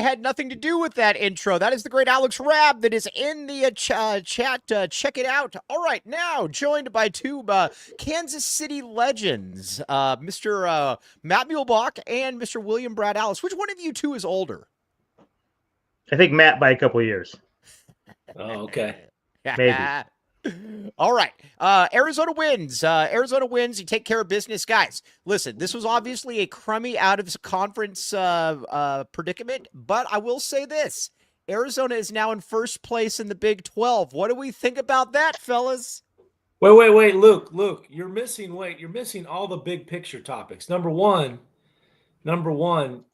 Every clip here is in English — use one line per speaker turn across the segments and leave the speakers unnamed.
had nothing to do with that intro. That is the great Alex Rabb that is in the chat. Check it out. All right, now joined by two Kansas City legends, Mr. Matt Muehlbach and Mr. William Brad Allis. Which one of you two is older?
I think Matt by a couple years.
Oh, okay.
Maybe.
All right. Arizona wins. Arizona wins. You take care of business. Guys, listen, this was obviously a crummy out of conference predicament, but I will say this. Arizona is now in first place in the Big 12. What do we think about that, fellas?
Wait, Luke, you're missing all the big picture topics. Number one,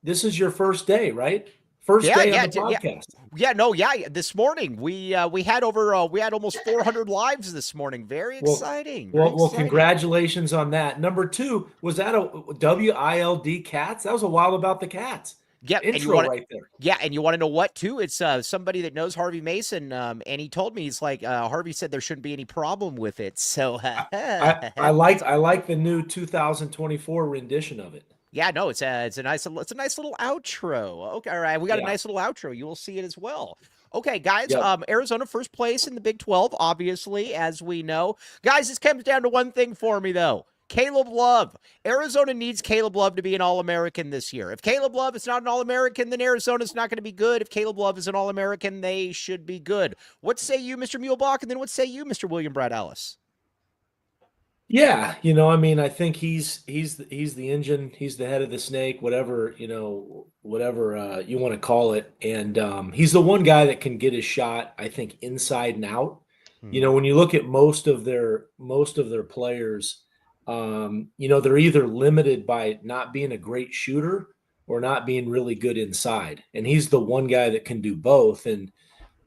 this is your first day, right? First day on the podcast.
This morning we had almost 400 lives this morning. Very exciting.
Well, congratulations on that. Number two, was that a WILD Cats? That was a while about the Cats.
Yeah,
intro right there.
Yeah, and you want to know what too? It's somebody that knows Harvey Mason, and he told me he's like Harvey said there shouldn't be any problem with it. So
I like the new 2024 rendition of it.
Yeah, no, it's a nice little outro. Okay, all right, we got a nice little outro. You will see it as well. Okay, guys, Arizona first place in the Big 12, obviously, as we know. Guys, this comes down to one thing for me, though. Caleb Love. Arizona needs Caleb Love to be an All-American this year. If Caleb Love is not an All-American, then Arizona's not going to be good. If Caleb Love is an All-American, they should be good. What say you, Mr. Muehlbach, and then what say you, Mr. William Brad Allis?
Yeah, I think he's the engine, he's the head of the snake, whatever you want to call it, and he's the one guy that can get his shot, I think, inside and out. When you look at most of their players, they're either limited by not being a great shooter or not being really good inside, and he's the one guy that can do both. And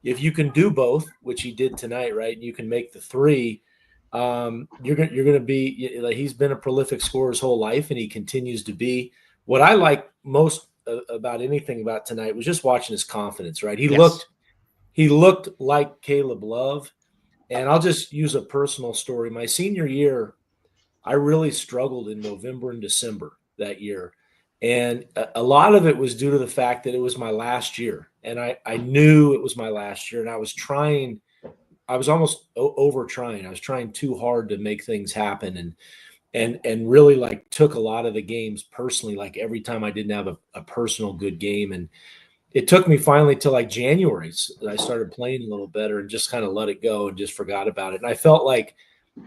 if you can do both, which he did tonight, right, and you can make the three. You're going to be like, he's been a prolific scorer his whole life, and he continues to be. What I like most about anything about tonight was just watching his confidence, right? He looked like Caleb Love. And I'll just use a personal story. My senior year, I really struggled in November and December that year. And a lot of it was due to the fact that it was my last year. And I knew it was my last year, and I was almost over trying. I was trying too hard to make things happen, and really like took a lot of the games personally, like every time I didn't have a personal good game. And it took me finally till like January. I started playing a little better and just kind of let it go and just forgot about it. And I felt like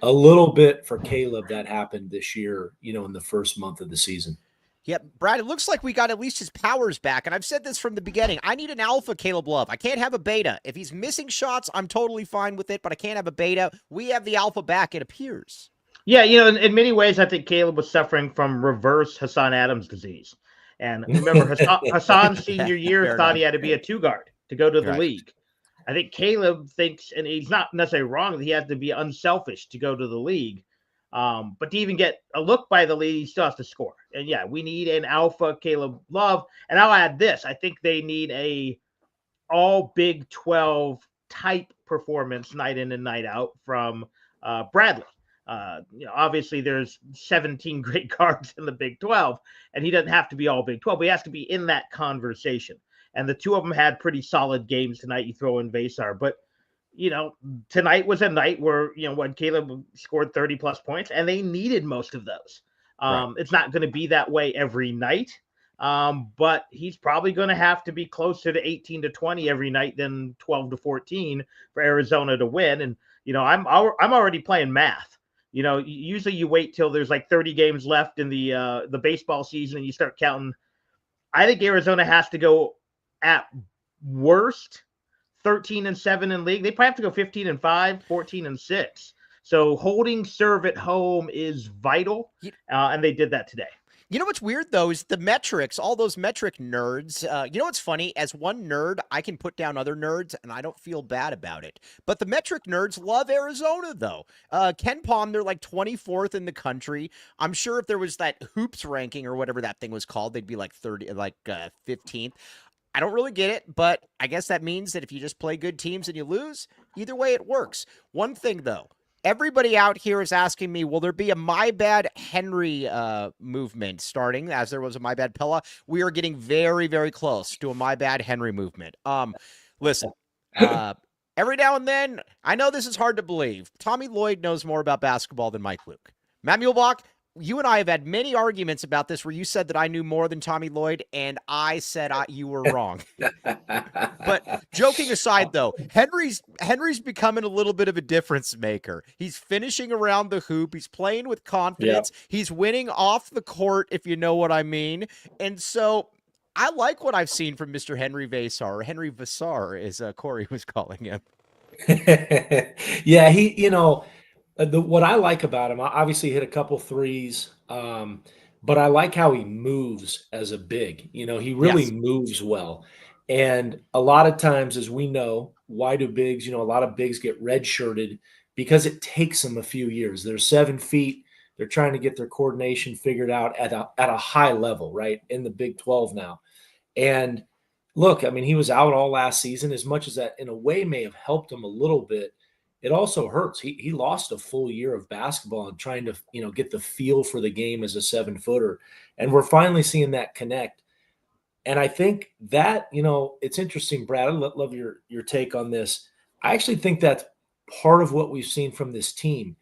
a little bit for Caleb that happened this year, in the first month of the season.
Yep, Brad, it looks like we got at least his powers back, and I've said this from the beginning. I need an alpha Caleb Love. I can't have a beta. If he's missing shots, I'm totally fine with it, but I can't have a beta. We have the alpha back, it appears.
Yeah, in many ways, I think Caleb was suffering from reverse Hassan Adams disease. And remember, Hassan's senior year thought he had to be a two-guard to go to the league. I think Caleb thinks, and he's not necessarily wrong, that he has to be unselfish to go to the league. But to even get a look by the league, he still has to score. And yeah, we need an alpha Caleb Love. And I'll add this. I think they need a all Big 12 type performance night in and night out from Bradley. Obviously there's 17 great guards in the Big 12, and he doesn't have to be all Big 12, but he has to be in that conversation. And the two of them had pretty solid games tonight. You throw in Vasar, but tonight was a night where, when Caleb scored 30 plus points, and they needed most of those. It's not going to be that way every night. But he's probably going to have to be closer to 18 to 20 every night than 12 to 14 for Arizona to win. And, I'm already playing math. Usually you wait till there's like 30 games left in the baseball season and you start counting. I think Arizona has to go at worst 13-7 in league. They probably have to go 15-5, 14-6. So holding serve at home is vital, and they did that today.
You know what's weird, though, is the metrics, all those metric nerds. You know what's funny? As one nerd, I can put down other nerds, and I don't feel bad about it. But the metric nerds love Arizona, though. Ken Palm, they're like 24th in the country. I'm sure if there was that hoops ranking or whatever that thing was called, they'd be like 15th. I don't really get it, but I guess that means that if you just play good teams and you lose, either way it works. One thing, though, Everybody out here is asking me, will there be a My Bad Henry movement starting as there was a My Bad Pella? We are getting very, very close to a My Bad Henry movement. Listen, every now and then, I know this is hard to believe. Tommy Lloyd knows more about basketball than Mike Luke. Matt Muehlbach, you and I have had many arguments about this where you said that I knew more than Tommy Lloyd, and I said you were wrong. But joking aside, though, Henry's becoming a little bit of a difference maker. He's finishing around the hoop. He's playing with confidence. Yep. He's winning off the court, if you know what I mean. And so I like what I've seen from Mr. Henry Vasar, or Henry Vasar, as Corey was calling him.
Yeah, he, what I like about him, obviously hit a couple threes, but I like how he moves as a big. He really moves well. And a lot of times, as we know, why do bigs, a lot of bigs get redshirted because it takes them a few years. They're 7 feet. They're trying to get their coordination figured out at a high level, right, in the Big 12 now. And look, I mean, he was out all last season. As much as that in a way may have helped him a little bit, it also hurts. He lost a full year of basketball and trying to, get the feel for the game as a 7-footer. And we're finally seeing that connect. And I think that, it's interesting, Brad. I love your take on this. I actually think that's part of what we've seen from this team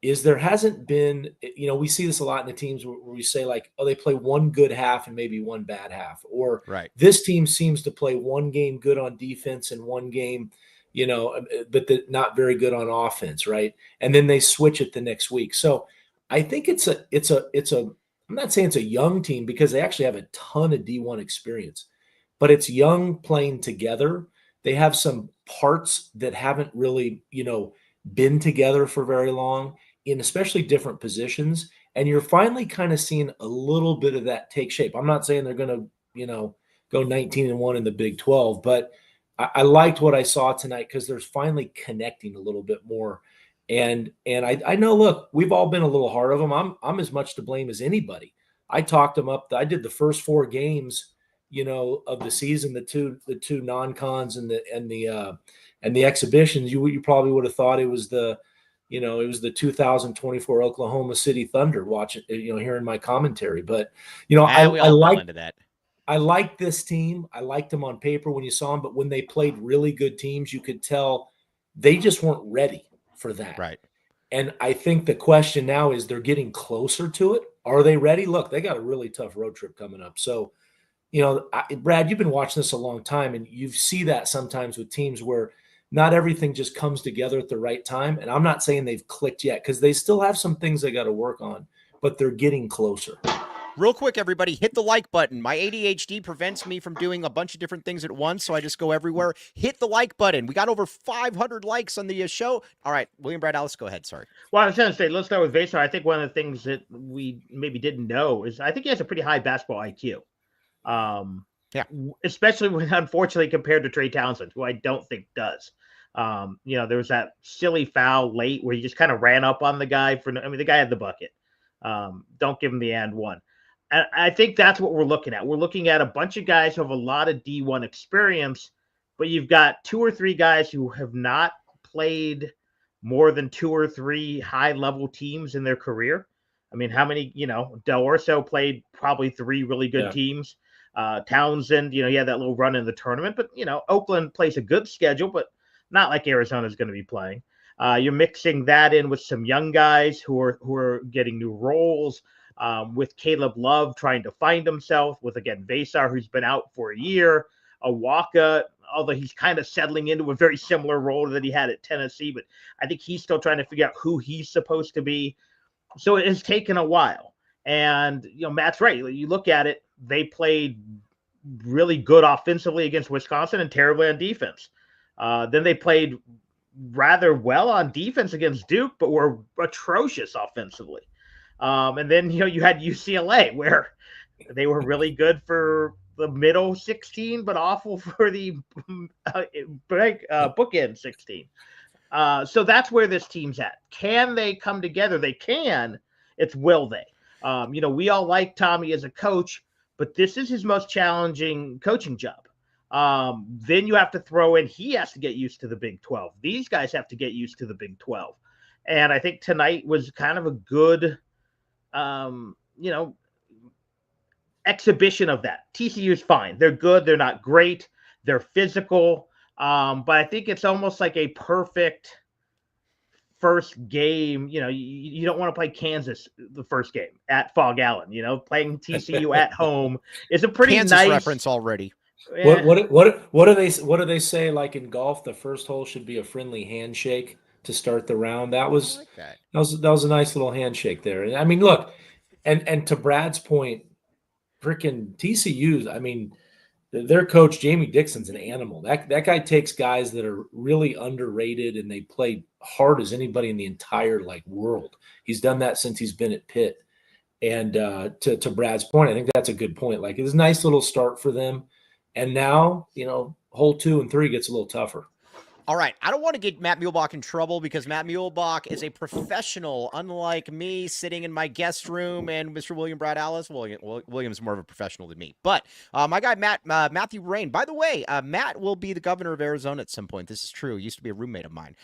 is there hasn't been, we see this a lot in the teams where we say like, oh, they play one good half and maybe one bad half. Or This team seems to play one game good on defense and one game, but not very good on offense, right? And then they switch it the next week. So I think it's a I'm not saying it's a young team because they actually have a ton of D1 experience, but it's young playing together. They have some parts that haven't really, been together for very long in especially different positions. And you're finally kind of seeing a little bit of that take shape. I'm not saying they're going to, go 19-1 in the Big 12, but I liked what I saw tonight because they're finally connecting a little bit more. And I know, look, we've all been a little hard of them. I'm as much to blame as anybody. I talked them up. I did the first 4 games, of the season, the two non-cons and the exhibitions. You probably would have thought it was the 2024 Oklahoma City Thunder. Watching, hearing my commentary, but I like this team. I liked them on paper when you saw them, but when they played really good teams, you could tell they just weren't ready for that.
Right.
And I think the question now is they're getting closer to it. Are they ready? Look, they got a really tough road trip coming up. So, Brad, you've been watching this a long time, and you see that sometimes with teams where not everything just comes together at the right time. And I'm not saying they've clicked yet because they still have some things they got to work on, but they're getting closer.
Real quick, everybody, hit the like button. My ADHD prevents me from doing a bunch of different things at once, so I just go everywhere. Hit the like button. We got over 500 likes on the show. All right, William Brad Alice, go ahead. Sorry.
Well, I was going to say, let's start with Vasar. I think one of the things that we maybe didn't know is I think he has a pretty high basketball IQ. Especially when, unfortunately, compared to Trey Townsend, who I don't think does. There was that silly foul late where he just kind of ran up on the guy. The guy had the bucket. Don't give him the and one. And I think that's what we're looking at. We're looking at a bunch of guys who have a lot of D1 experience, but you've got 2 or 3 guys who have not played more than 2 or 3 high-level teams in their career. I mean, how many, Del Orso played probably 3 really good teams. Townsend, he had that little run in the tournament, but, Oakland plays a good schedule, but not like Arizona is going to be playing. You're mixing that in with some young guys who are getting new roles. With Caleb Love trying to find himself, with, again, Vasar, who's been out for a year, Awaka, although he's kind of settling into a very similar role that he had at Tennessee, but I think he's still trying to figure out who he's supposed to be. So it has taken a while. And, Matt's right. You look at it, they played really good offensively against Wisconsin and terribly on defense. Then they played rather well on defense against Duke, but were atrocious offensively. And then, you had UCLA where they were really good for the middle 16, but awful for the bookend 16. So that's where this team's at. Can they come together? They can. It's will they? We all like Tommy as a coach, but this is his most challenging coaching job. Then you have to throw in, he has to get used to the Big 12. These guys have to get used to the Big 12. And I think tonight was kind of a good, exhibition of that. TCU is fine. They're good. They're not great. They're physical. But I think it's almost like a perfect first game. You don't want to play Kansas the first game at Fog Allen. Playing TCU at home is a pretty
Kansas
nice
reference already.
Yeah. What do they say? Like in golf, the first hole should be a friendly handshake to start the round. That was a nice little handshake there. And I mean, look, and to Brad's point, freaking TCU. I mean, their coach Jamie Dixon's an animal. That guy takes guys that are really underrated and they play hard as anybody in the entire world. He's done that since he's been at Pitt. And to Brad's point, I think that's a good point. Like, it's a nice little start for them. And now, hole 2 and 3 gets a little tougher.
All right. I don't want to get Matt Muehlbach in trouble because Matt Muehlbach is a professional, unlike me sitting in my guest room and Mr. William Brad Alice. William's more of a professional than me. But my guy, Matthew Rain, by the way, Matt will be the governor of Arizona at some point. This is true. He used to be a roommate of mine.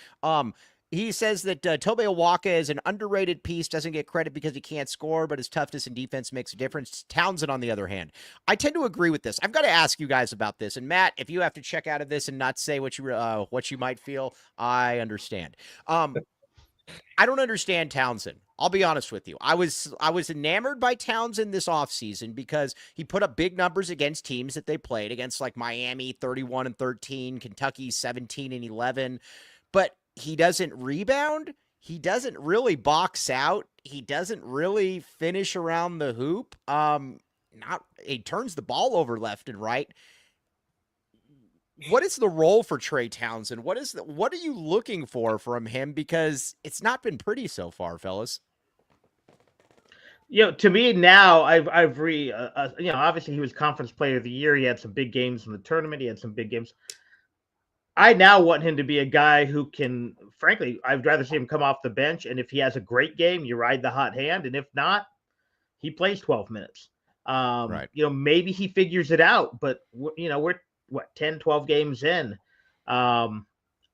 He says that Tobe Awaka is an underrated piece, doesn't get credit because he can't score, but his toughness and defense makes a difference. Townsend, on the other hand, I tend to agree with this. I've got to ask you guys about this. And Matt, if you have to check out of this and not say what you might feel, I understand. I don't understand Townsend. I'll be honest with you. I was enamored by Townsend this offseason because he put up big numbers against teams that they played against, like Miami 31-13, Kentucky 17-11, but he doesn't rebound. He doesn't really box out. He doesn't really finish around the hoop. He turns the ball over left and right. What is the role for Trey Townsend? What are you looking for from him? Because it's not been pretty so far, fellas.
To me now, obviously he was conference player of the year. He had some big games in the tournament. He had some big games. I now want him to be a guy who can, frankly, I'd rather see him come off the bench. And if he has a great game, you ride the hot hand. And if not, he plays 12 minutes.
Right.
Maybe he figures it out, but we're 10, 12 games in. And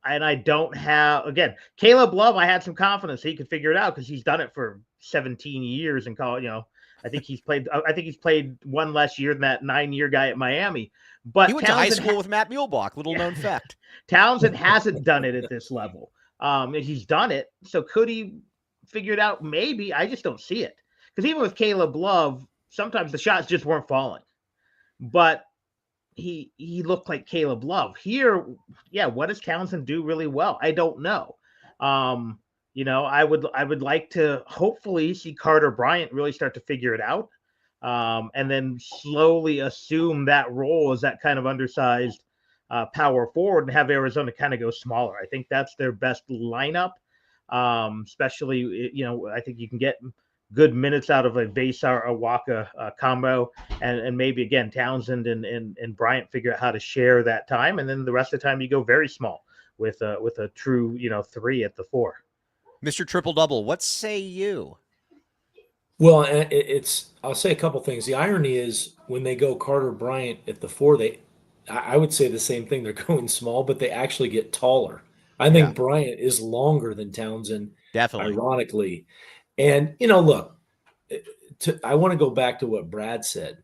I don't have, again, Caleb Love, I had some confidence he could figure it out because he's done it for 17 years in college. I think he's played one less year than that 9-year guy at Miami. But
he went to high school with Matt Muehlbach. Little known fact.
Townsend hasn't done it at this level. He's done it. So could he figure it out? Maybe. I just don't see it. Because even with Caleb Love, sometimes the shots just weren't falling. But he looked like Caleb Love. Here, what does Townsend do really well? I don't know. I would like to hopefully see Carter Bryant really start to figure it out. And then slowly assume that role as that kind of undersized power forward and have Arizona kind of go smaller. I think that's their best lineup. Especially, I think you can get good minutes out of a Vasar Awaka combo, and maybe again Townsend and Bryant figure out how to share that time, and then the rest of the time you go very small with a true 3 at the 4.
Mr.
Triple Double, what say you?
Well, I'll say a couple things. The irony is when they go Carter Bryant at the 4, I would say the same thing. They're going small, but they actually get taller. I think Bryant is longer than Townsend,
definitely,
ironically. And, look, I want to go back to what Brad said.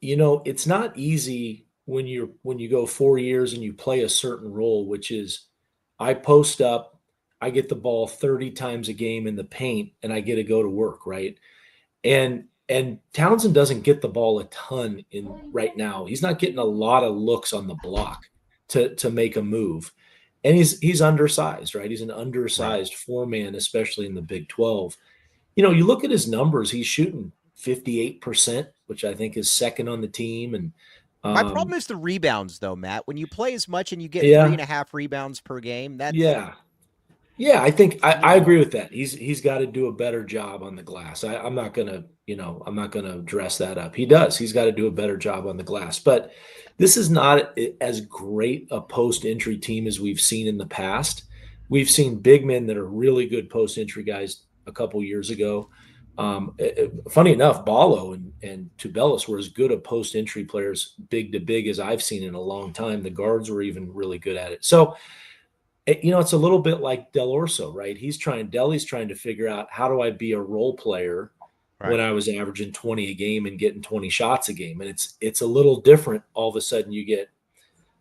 It's not easy when you go 4 years and you play a certain role, which is I post up, I get the ball 30 times a game in the paint, and I get to go to work, right? And Townsend doesn't get the ball a ton right now. He's not getting a lot of looks on the block to make a move. And he's undersized, right? He's an undersized 4-man, especially in the Big 12. You look at his numbers, he's shooting 58%, which I think is second on the team. And
my problem is the rebounds, though, Matt. When you play as much and you get 3.5 rebounds per game, that's
Yeah, I think I agree with that. He's got to do a better job on the glass. I'm not gonna dress that up. He does. He's got to do a better job on the glass. But this is not as great a post-entry team as we've seen in the past. We've seen big men that are really good post-entry guys a couple years ago. Funny enough, Ballo and Tubelis were as good a post-entry players, big to big, as I've seen in a long time. The guards were even really good at it. So It's a little bit like Del Orso, right? Deli's trying to figure out, how do I be a role player when I was averaging 20 a game and getting 20 shots a game? And it's a little different. All of a sudden you get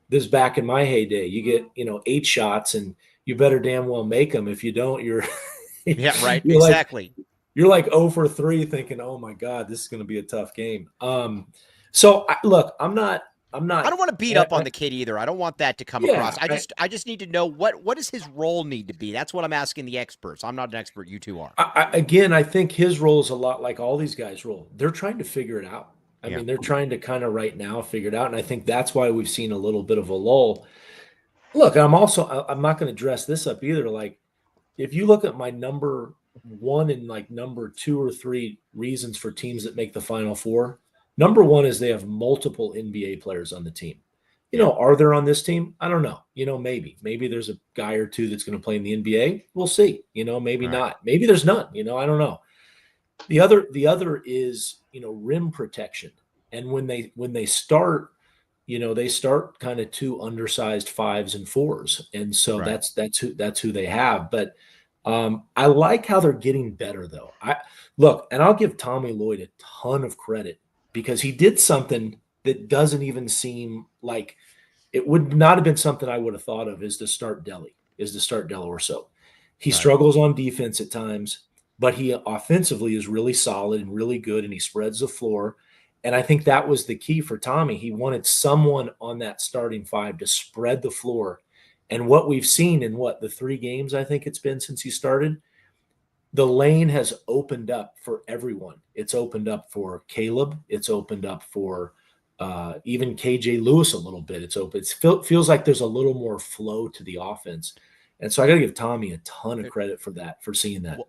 this. Back in my heyday, you get, 8 shots and you better damn well make them. If you don't, you're
yeah, right.
You're
exactly.
You're like 0 for 3 thinking, oh my God, this is going to be a tough game. So look, I
don't want to beat up on the kid either. I don't want that to come across. I just need to know what does his role need to be. That's what I'm asking the experts. I'm not an expert. You two are.
I think his role is a lot like all these guys' role. They're trying to figure it out. I mean, they're trying to kind of right now figure it out. And I think that's why we've seen a little bit of a lull. Look, I'm not going to dress this up either. Like, if you look at my number 1 and like number 2 or 3 reasons for teams that make the Final Four, number 1 is they have multiple NBA players on the team. Are there on this team? I don't know. Maybe there's a guy or two that's going to play in the NBA. We'll see. Maybe not. Maybe there's none. I don't know. The other is, rim protection. And when they start, they start kind of 2 undersized 5s and 4s. And so that's who they have. But I like how they're getting better, though. And I'll give Tommy Lloyd a ton of credit, because he did something that doesn't even seem like it would not have been something I would have thought of, is to start Del Orso. He struggles on defense at times, but he offensively is really solid and really good, and he spreads the floor. And I think that was the key for Tommy. He wanted someone on that starting 5 to spread the floor. And what we've seen in the 3 games, I think it's been since he started, the lane has opened up for everyone. It's opened up for Caleb. It's opened up for even KJ Lewis a little bit. It feels like there's a little more flow to the offense. And so I got to give Tommy a ton of credit for that, for seeing that.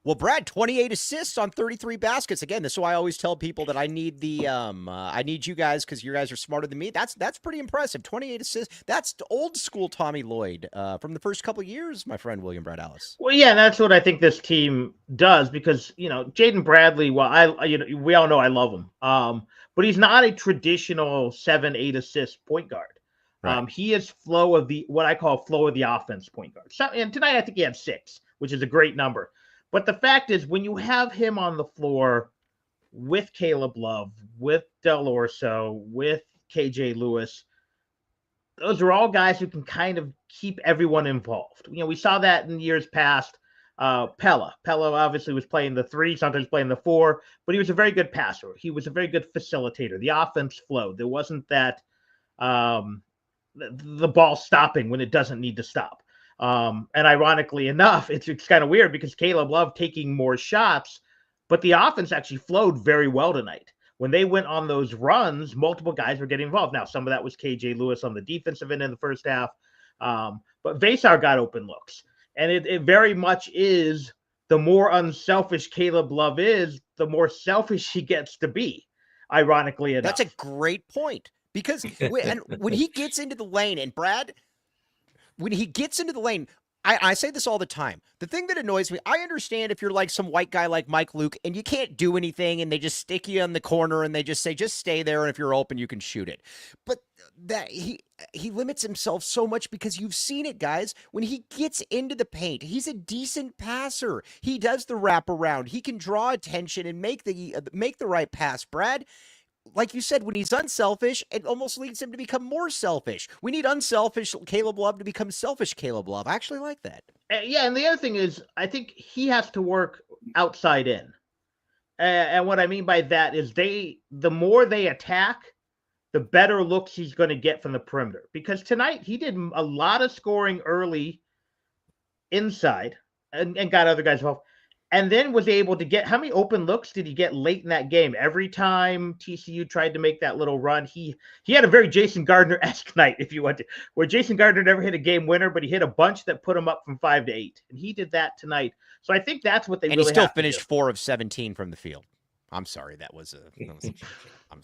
Well, Brad, 28 assists on 33 baskets. Again, this is why I always tell people that I need I need you guys, because you guys are smarter than me. That's pretty impressive. 28 assists. That's old school Tommy Lloyd from the first couple of years, my friend William Brad Ellis.
Well, yeah, that's what I think this team does, because Jaden Bradley. Well, we all know I love him, but he's not a traditional 7-8 assist point guard. Right. He is what I call flow of the offense point guard. So, and tonight I think he had 6, which is a great number. But the fact is, when you have him on the floor with Caleb Love, with Del Orso, with KJ Lewis, those are all guys who can kind of keep everyone involved. We saw that in years past. Pella obviously was playing the 3, sometimes playing the 4, but he was a very good passer. He was a very good facilitator. The offense flowed. There wasn't that the ball stopping when it doesn't need to stop. And ironically enough, it's kind of weird, because Caleb Love taking more shots, but the offense actually flowed very well tonight. When they went on those runs, multiple guys were getting involved. Now, some of that was KJ Lewis on the defensive end in the first half, but Vesar got open looks. And it very much is, the more unselfish Caleb Love is, the more selfish he gets to be, ironically enough.
That's a great point, because when he gets into the lane, and Brad, when he gets into the lane, I say this all the time. The thing that annoys me, I understand if you're like some white guy like Mike Luke and you can't do anything and they just stick you in the corner and they just say, just stay there, and if you're open, you can shoot it. But that he limits himself so much, because you've seen it, guys. When he gets into the paint, he's a decent passer. He does the wraparound. He can draw attention and make the right pass, Brad. Like you said, when he's unselfish, it almost leads him to become more selfish. We need unselfish Caleb Love to become selfish Caleb Love. I actually like that.
Yeah, and the other thing is, I think he has to work outside in. And what I mean by that is, the more they attack, the better looks he's going to get from the perimeter. Because tonight he did a lot of scoring early inside and got other guys involved. And then was able to get, how many open looks did he get late in that game? Every time TCU tried to make that little run, he had a very Jason Gardner-esque night, if you want to, where Jason Gardner never hit a game winner, but he hit a bunch that put him up from 5 to 8. And he did that tonight. So I think that's what they really have to do.
And he still finished 4 of 17 from the field. I'm sorry,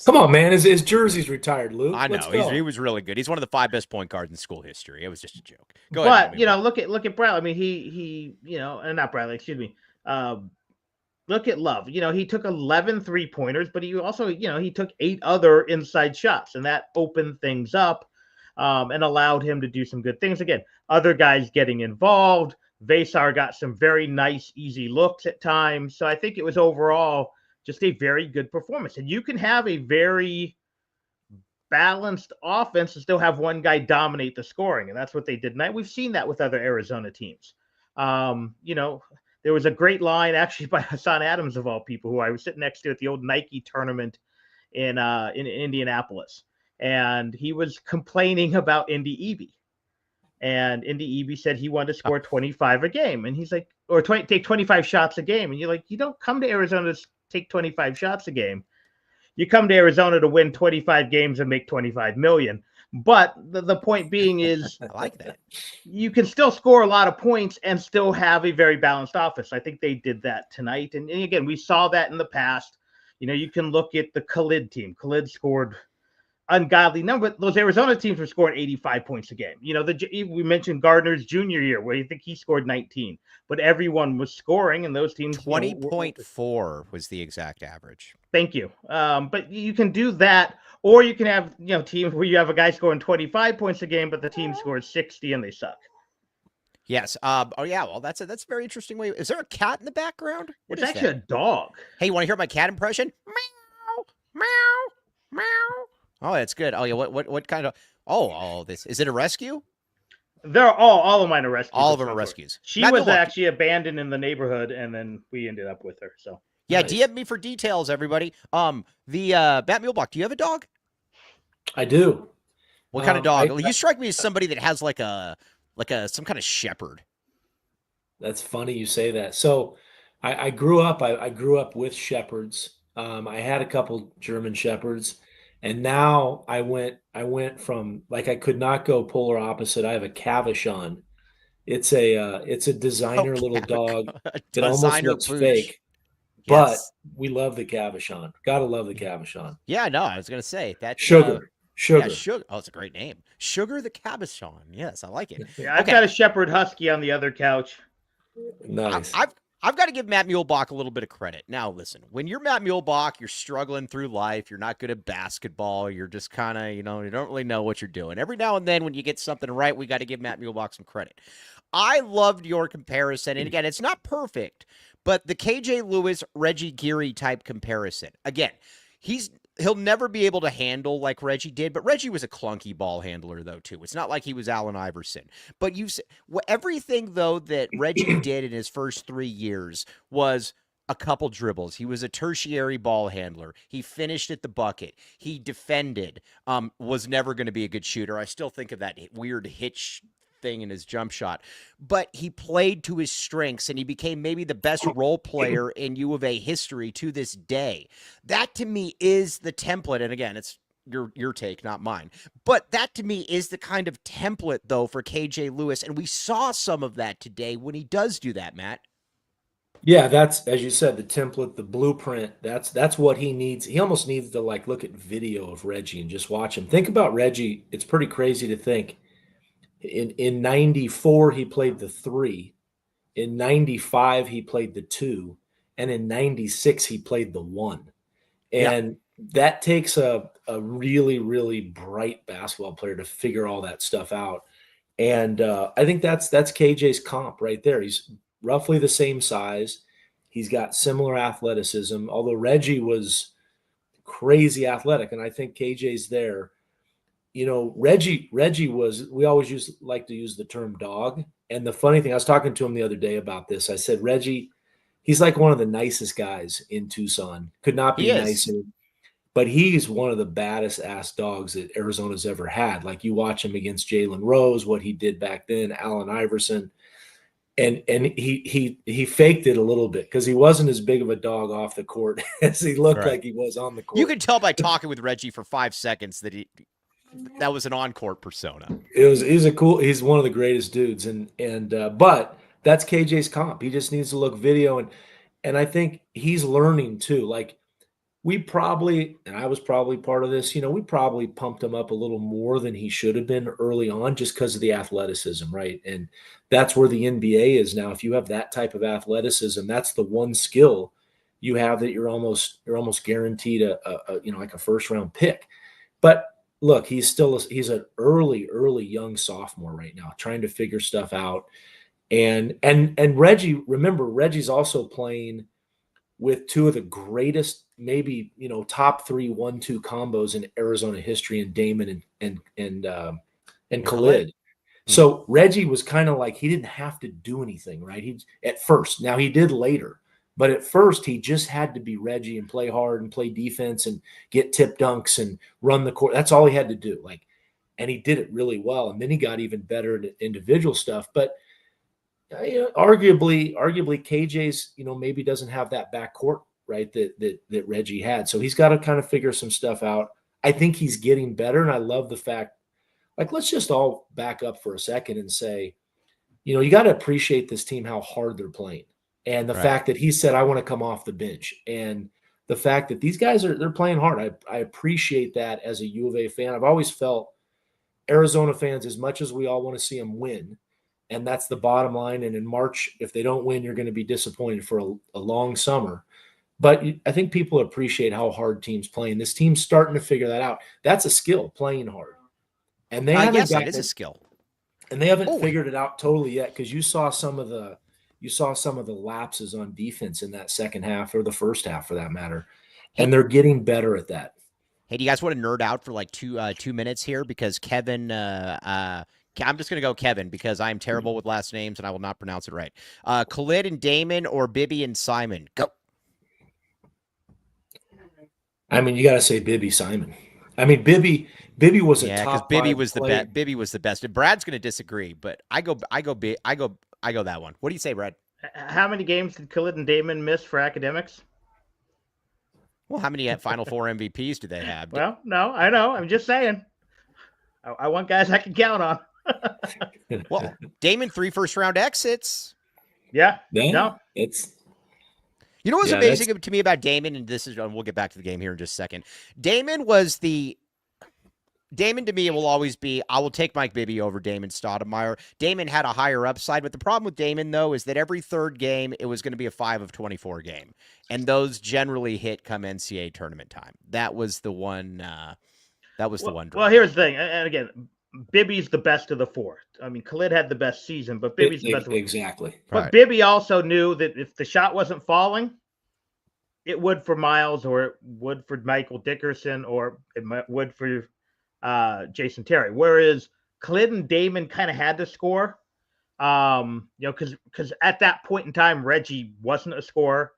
Come on, man. His jersey's retired, Luke.
I know. He was really good. He's one of the 5 best point guards in school history. It was just a joke.
Go ahead. But, look at Bradley. I mean, he not Bradley, excuse me. Look at Love. He took 11 3-pointers, but he also, he took 8 other inside shots, and that opened things up. and allowed him to do some good things. Again, other guys getting involved. Vasar got some very nice, easy looks at times. So I think it was overall just a very good performance. And you can have a very balanced offense and still have one guy dominate the scoring. And that's what they did tonight. We've seen that with other Arizona teams. There was a great line actually by Hassan Adams, of all people, who I was sitting next to at the old Nike tournament in Indianapolis. And he was complaining about Indy Eby. And Indy Eby said he wanted to score 25 a game. And he's like, or take 25 shots a game. And you're like, you don't come to Arizona to take 25 shots a game. You come to Arizona to win 25 games and make 25 million. But the point being is,
I like that.
You can still score a lot of points and still have a very balanced offense. I think they did that tonight. And again, we saw that in the past. You can look at the Khalid team. Khalid scored ungodly number. Those Arizona teams were scoring 85 points a game. We mentioned Gardner's junior year, where you think he scored 19, but everyone was scoring, and those teams
20.4 was the exact average.
Thank you. But you can do that, or you can have teams where you have a guy scoring 25 points a game, but the team scores 60 and they suck.
Yes. Well, that's a very interesting way. Is there a cat in the background?
It's actually a dog.
Hey, you want to hear my cat impression? Meow, meow, meow. Oh, that's good. Oh, yeah. What kind of? Oh, this is it a rescue?
They're all of mine are rescues.
All of them are rescues.
She was actually abandoned in the neighborhood, and then we ended up with her. So
yeah, nice. DM me for details, everybody. The Bat Mulebach, do you have a dog?
I do.
What kind of dog? You strike me as somebody that has like some kind of shepherd.
That's funny you say that. So I grew up with shepherds. I had a couple German shepherds, and now I went from, like, I could not go polar opposite. I have a Cavachon. It's a designer little dog. It almost looks fake. Yes. But we love the Cavachon. Gotta love the Cavachon.
Yeah, no, I was gonna say that
Sugar.
Yeah, Sugar. Oh, it's a great name. Sugar the Cavachon. Yes, I like it.
Yeah, I've got a Shepherd Husky on the other couch.
Nice.
I've got to give Matt Mulebach a little bit of credit. Now, listen, when you're Matt Mulebach, you're struggling through life. You're not good at basketball. You're just kind of, you don't really know what you're doing. Every now and then when you get something right, we got to give Matt Mulebach some credit. I loved your comparison. And again, it's not perfect, but the KJ Lewis, Reggie Geary type comparison. Again, he'll never be able to handle like Reggie did, but Reggie was a clunky ball handler, though, too. It's not like he was Allen Iverson. But everything, though, that Reggie did in his first 3 years was a couple dribbles. He was a tertiary ball handler. He finished at the bucket. He defended, was never going to be a good shooter. I still think of that weird hitch thing in his jump shot, but he played to his strengths and he became maybe the best role player in U of A history to this day. That to me is the template. And again, it's your take, not mine, but that to me is the kind of template though for KJ Lewis. And we saw some of that today when he does do that, Matt.
Yeah, that's, as you said, the template, the blueprint. That's what he needs. He almost needs to look at video of Reggie and just watch him. Think about Reggie. It's pretty crazy to think. In 94, he played the 3. In 95, he played the 2. And in 96, he played the 1. And that takes a really, really bright basketball player to figure all that stuff out. And I think that's KJ's comp right there. He's roughly the same size. He's got similar athleticism, although Reggie was crazy athletic. And I think KJ's there. Reggie was, we always like to use the term dog. And the funny thing, I was talking to him the other day about this. I said, Reggie, he's like one of the nicest guys in Tucson. Could not be nicer. But he's one of the baddest ass dogs that Arizona's ever had. Like, you watch him against Jalen Rose, what he did back then, Allen Iverson. And he faked it a little bit because he wasn't as big of a dog off the court as he looked like he was on the court.
You could tell by talking with Reggie for 5 seconds that was an on-court persona.
He's one of the greatest dudes. But that's KJ's comp. He just needs to look video. And I think he's learning too. Like, we probably, and I was probably part of this, we probably pumped him up a little more than he should have been early on just because of the athleticism, right? And that's where the NBA is now. If you have that type of athleticism, that's the one skill you have that you're almost guaranteed a first round pick. But look, he's an early young sophomore right now, trying to figure stuff out. And Reggie, remember, Reggie's also playing with two of the greatest, maybe, top 3 1-2 combos in Arizona history, and Damon and Khalid. So Reggie was kind of like, he didn't have to do anything, right? He at first, now he did later, but at first he just had to be Reggie and play hard and play defense and get tip dunks and run the court. That's all he had to do. And he did it really well. And then he got even better at individual stuff. But arguably KJ's, maybe doesn't have that backcourt, right, that Reggie had. So he's got to kind of figure some stuff out. I think he's getting better, and I love the fact, let's just all back up for a second and say, you got to appreciate this team, how hard they're playing, and the fact that he said, I want to come off the bench, and the fact that these guys they're playing hard. I appreciate that as a U of A fan. I've always felt Arizona fans, as much as we all want to see them win, and that's the bottom line. And in March, if they don't win, you're going to be disappointed for a long summer. But I think people appreciate how hard teams playing. This team's starting to figure that out. That's a skill, playing hard. And they haven't
it is a skill.
And they haven't figured it out totally yet, because you saw some of the lapses on defense in that second half, or the first half for that matter. And they're getting better at that.
Hey, do you guys want to nerd out for like 2 minutes here? Because Kevin, I'm just going to go Kevin, because I'm terrible with last names and I will not pronounce it right. Khalid and Damon, or Bibby and Simon? Go.
I mean, you got to say Bibby Simon. I mean, Bibby was a top
Bibby
5
was the best. Bibby was the best. And Brad's going to disagree, but I go that one. What do you say, Brad?
How many games did Khalid and Damon miss for academics?
Well, how many Final Four MVPs do they have?
Well, no, I know. I'm just saying. I want guys I can count on.
Well, Damon, 3 first-round exits.
Yeah.
No,
You know what's amazing to me about Damon, and we'll get back to the game here in just a second. Damon to me will always be, I will take Mike Bibby over Damon Stoudemire. Damon had a higher upside, but the problem with Damon, though, is that every third game, it was going to be a 5 of 24 game. And those generally hit come NCAA tournament time. That was the one. Well,
here's the thing. And again, Bibby's the best of the 4. I mean, Khalid had the best season, but Bibby's the best.
Exactly.
But Bibby also knew that if the shot wasn't falling, it would for Miles, or it would for Michael Dickerson, or it would for Jason Terry. Whereas Khalid and Damon kind of had to score, because at that point in time, Reggie wasn't a scorer.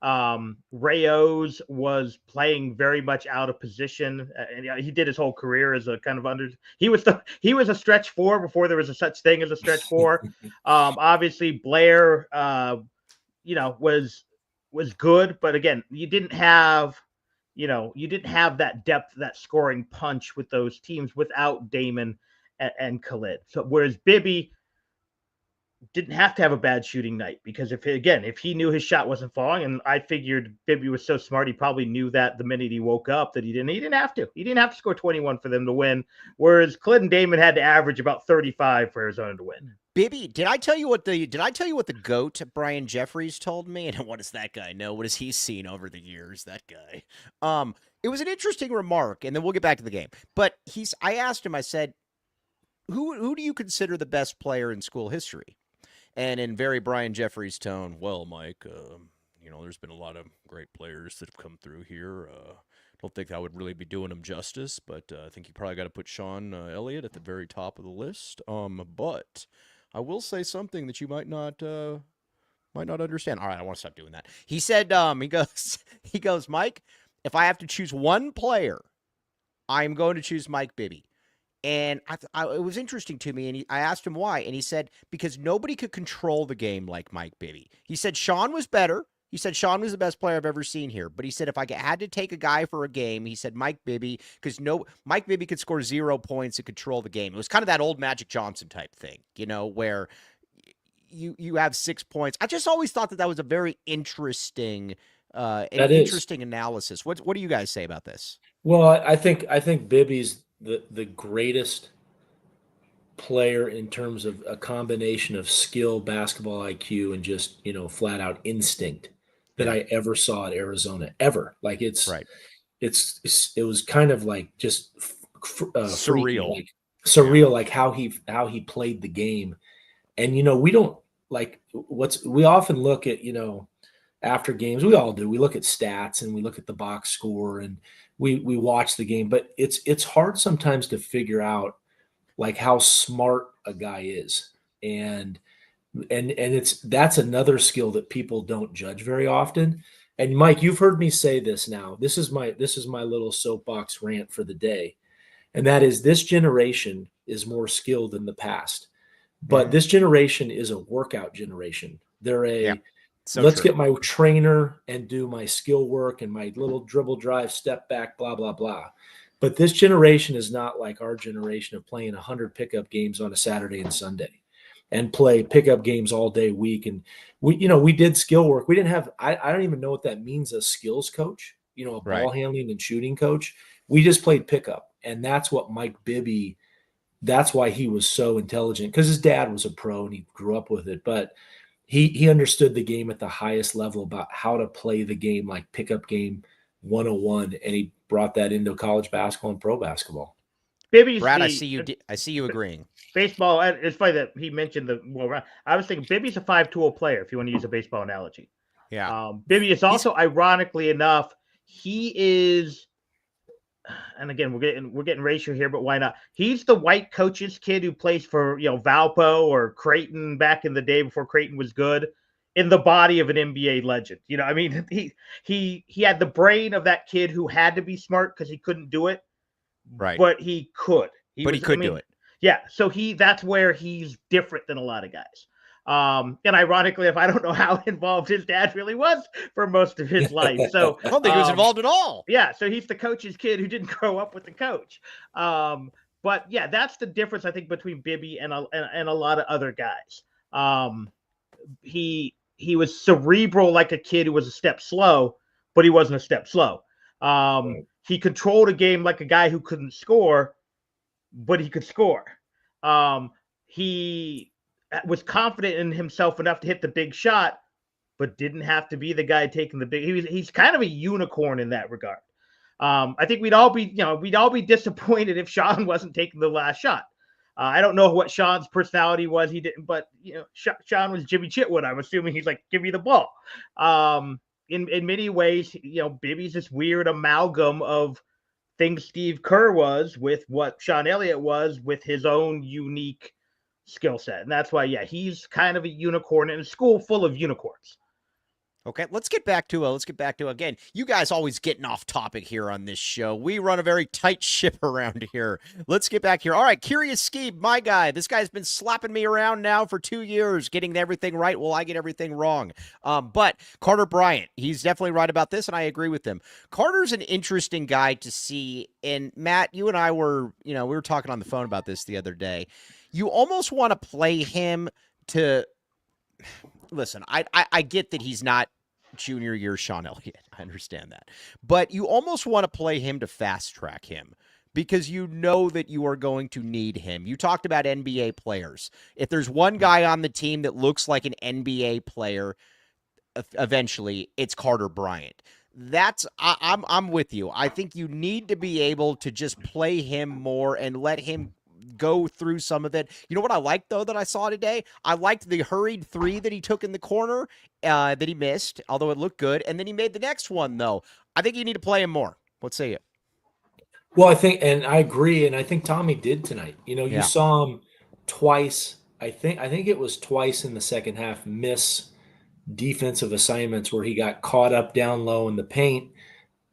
Rayos was playing very much out of position, and he did his whole career as a kind of he was a stretch 4 before there was a such thing as a stretch 4. Obviously Blair, was good, but again, you didn't have that depth, that scoring punch with those teams without Damon and Khalid. So whereas Bibby didn't have to have a bad shooting night, because if he knew his shot wasn't falling, and I figured Bibby was so smart, he probably knew that the minute he woke up, that he didn't have to score 21 for them to win. Whereas Khalid and Damon had to average about 35 for Arizona to win.
Bibby, did I tell you what the GOAT Brian Jeffries told me? And what does that guy know? What has he seen over the years? That guy. It was an interesting remark, and then we'll get back to the game. But I asked him, I said, who do you consider the best player in school history? And in very Brian Jeffries tone, well, Mike, there's been a lot of great players that have come through here. Don't think I would really be doing him justice, but I think you probably got to put Sean Elliott at the very top of the list. But I will say something that you might not understand. All right, I want to stop doing that. He said, he goes, Mike, if I have to choose one player, I'm going to choose Mike Bibby. And it was interesting to me, and I asked him why, and he said, because nobody could control the game like Mike Bibby. He said Sean was better. He said Sean was the best player I've ever seen here. But he said if I had to take a guy for a game, he said Mike Bibby, because Mike Bibby could score 0 points and control the game. It was kind of that old Magic Johnson type thing, where you have 6 points. I just always thought that was a very interesting interesting analysis. What do you guys say about this?
Well, I think Bibby's the greatest player in terms of a combination of skill, basketball IQ, and just flat out instinct that I ever saw at Arizona ever. Like it was kind of like just
surreal,
surreal, like how he played the game. And we don't like we often look at after games, we all do. We look at stats and we look at the box score and we watch the game, but it's hard sometimes to figure out like how smart a guy is. And that's another skill that people don't judge very often. And Mike, you've heard me say this now. This is my little soapbox rant for the day. And that is, this generation is more skilled than the past. But this generation is a workout generation. They're let's get my trainer and do my skill work and my little dribble drive, step back, blah, blah, blah. But this generation is not like our generation of playing 100 pickup games on a Saturday and Sunday and play pickup games all day week. And we did skill work. We didn't have, I don't even know what that means, a skills coach, a ball handling and shooting coach. We just played pickup. And that's what Mike Bibby, that's why he was so intelligent, because his dad was a pro and he grew up with it. But he understood the game at the highest level about how to play the game like pickup game 101, and he brought that into college basketball and pro basketball.
Brad, I see you agreeing.
Baseball, it's funny that he mentioned I was thinking Bibby's a 5-tool player, if you want to use a baseball analogy.
Yeah.
Bibby is also, ironically enough, he is, and again, we're getting racial here, but why not? He's the white coach's kid who plays for Valpo or Creighton back in the day before Creighton was good, in the body of an NBA legend. I mean, he had the brain of that kid who had to be smart because he couldn't do it,
right?
But he could.
He could do it.
Yeah, so that's where he's different than a lot of guys. And ironically, if I don't know how involved his dad really was for most of his life. So
I don't think he was involved at all.
Yeah, so he's the coach's kid who didn't grow up with the coach. But yeah, that's the difference, I think, between Bibby and a lot of other guys. He was cerebral like a kid who was a step slow, but he wasn't a step slow. He controlled a game like a guy who couldn't score, but he could score. He was confident in himself enough to hit the big shot, but didn't have to be the guy taking the big. He's kind of a unicorn in that regard. I think we'd all be disappointed if Sean wasn't taking the last shot. I don't know what Sean's personality was. He didn't, but Sean was Jimmy Chitwood. I'm assuming he's like, give me the ball. In many ways, Bibby's this weird amalgam of things Steve Kerr was with what Sean Elliott was with his own unique skill set. And that's why, he's kind of a unicorn in a school full of unicorns.
Okay, let's get back to again. You guys always getting off topic here on this show. We run a very tight ship around here. Let's get back here. All right, Curious Skeeb, my guy. This guy's been slapping me around now for 2 years, getting everything right while I get everything wrong. But Carter Bryant, he's definitely right about this, and I agree with him. Carter's an interesting guy to see. And Matt, you and I were, we were talking on the phone about this the other day. You almost want to play him to listen. I get that he's not junior year Sean Elliott. I understand that. But you almost want to play him to fast track him because you know that you are going to need him. You talked about NBA players. If there's one guy on the team that looks like an NBA player, eventually it's Carter Bryant. I'm with you. I think you need to be able to just play him more and let him go through some of it. You know what I liked, though, that I saw today? I liked the hurried three that he took in the corner that he missed, although it looked good. And then he made the next one, though. I think you need to play him more. What say you?
Well, I think, and I agree, and I think Tommy did tonight. You saw him twice. I think it was twice in the second half miss defensive assignments where he got caught up down low in the paint.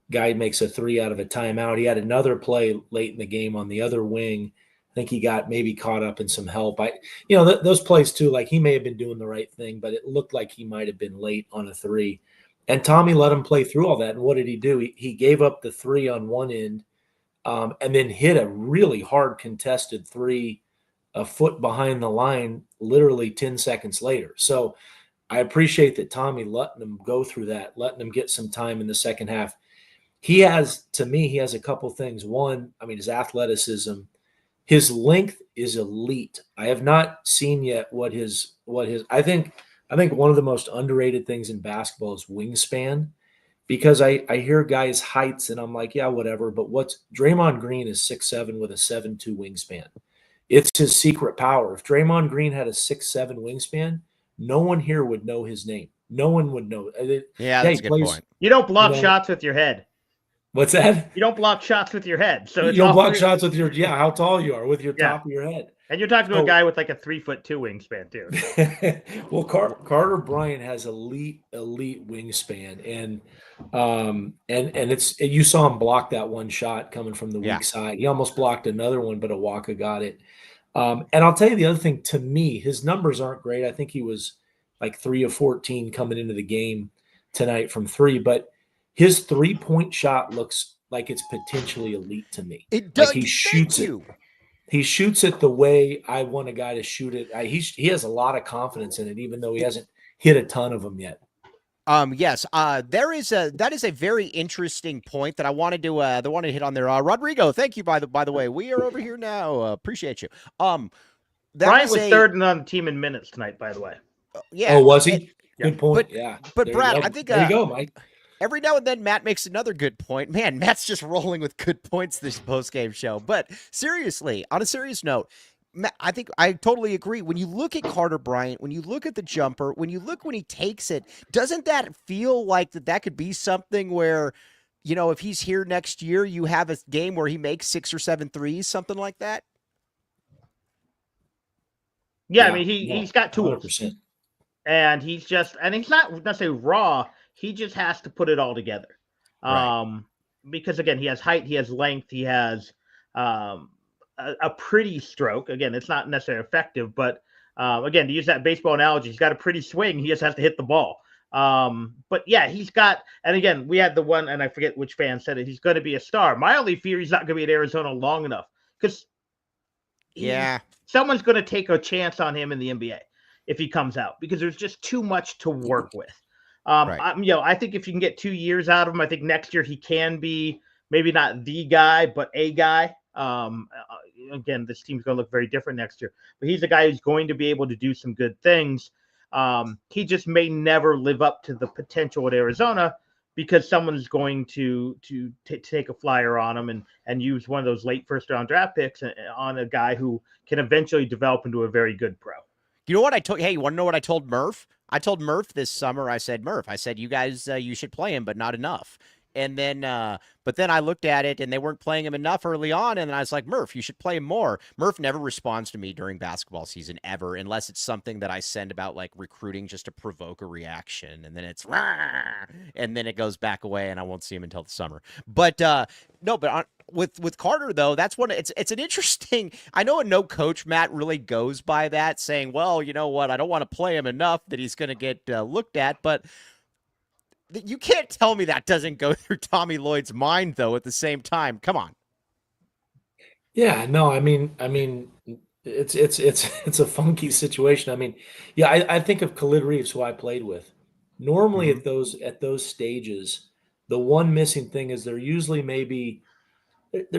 Guy makes a three out of a timeout. He had another play late in the game on the other wing. I think he got maybe caught up in some help. Those plays too, like he may have been doing the right thing, but it looked like he might have been late on a three. And Tommy let him play through all that. And what did he do? He gave up the three on one end and then hit a really hard contested three a foot behind the line, literally 10 seconds later. So I appreciate that Tommy letting him go through that, letting him get some time in the second half. He has a couple things. One, his athleticism. His length is elite. I have not seen yet what his I think one of the most underrated things in basketball is wingspan. because I hear guys' heights and I'm like, yeah, whatever. But Draymond Green is 6'7" with a 7'2" wingspan. It's his secret power. If Draymond Green had a 6'7" wingspan, no one here would know his name. No one would know.
Yeah, that's a good point.
You don't block shots with your head.
What's that?
You don't block shots with your head. So
you don't block shots with your how tall you are with your top of your head.
And you're talking to a guy with like a 3'2" wingspan too.
Well, Carter Bryant has elite wingspan, and it's you saw him block that one shot coming from the weak side. He almost blocked another one, but Awaka got it. And I'll tell you the other thing. To me, his numbers aren't great. I think he was like 3 of 14 coming into the game tonight from 3, but his 3-point shot looks like it's potentially elite to me.
It does.
Like he shoots it. He shoots it the way I want a guy to shoot it. He has a lot of confidence in it, even though he hasn't hit a ton of them yet.
Yes. That is a very interesting point that I wanted to hit on there. Rodrigo, thank you by the way. We are over here now. Appreciate you.
Bryant was third on the team in minutes tonight, by the way.
Yeah.
Oh, was he? Good point.
But
there
Brad, I think
there you go, Mike.
Every now and then, Matt makes another good point. Man, Matt's just rolling with good points this postgame show. But seriously, on a serious note, Matt, I think I totally agree. When you look at Carter Bryant, when you look at the jumper, when he takes it, doesn't that feel like that could be something where, if he's here next year, you have a game where he makes 6 or 7 threes, something like that?
Yeah, I mean, he's got tools.
100%.
And he's not necessarily raw. He just has to put it all together.
Right.
Because, again, he has height, he has length, he has a pretty stroke. Again, it's not necessarily effective, but, again, to use that baseball analogy, he's got a pretty swing. He just has to hit the ball. But, yeah, he's got – and, again, we had the one, and I forget which fan said it, he's going to be a star. My only fear he's not going to be at Arizona long enough because someone's going to take a chance on him in the NBA if he comes out because there's just too much to work with. Right. I think if you can get 2 years out of him, I think next year he can be maybe not the guy, but a guy. Again, this team's going to look very different next year, but he's a guy who's going to be able to do some good things. He just may never live up to the potential at Arizona because someone's going to take a flyer on him and use one of those late first-round draft picks on a guy who can eventually develop into a very good pro.
You know what I told? Hey, you want to know what I told Murph? I told Murph this summer. I said, you guys, you should play him, but not enough. And then, but then I looked at it and they weren't playing him enough early on. And then I was like, Murph, you should play him more. Murph never responds to me during basketball season ever, unless it's something that I send about like recruiting just to provoke a reaction. And then it's, and then it goes back away and I won't see him until the summer. But, no, but with Carter though, that's one, it's an interesting, I know a no coach, Matt, really goes by that saying, well, you know what? I don't want to play him enough that he's going to get looked at, but you can't tell me that doesn't go through Tommy Lloyd's mind, though, at the same time. Come on.
Yeah, no, I mean, it's a funky situation. I mean, yeah, I think of Khalid Reeves, who I played with. Normally at those stages, the one missing thing is there usually may be a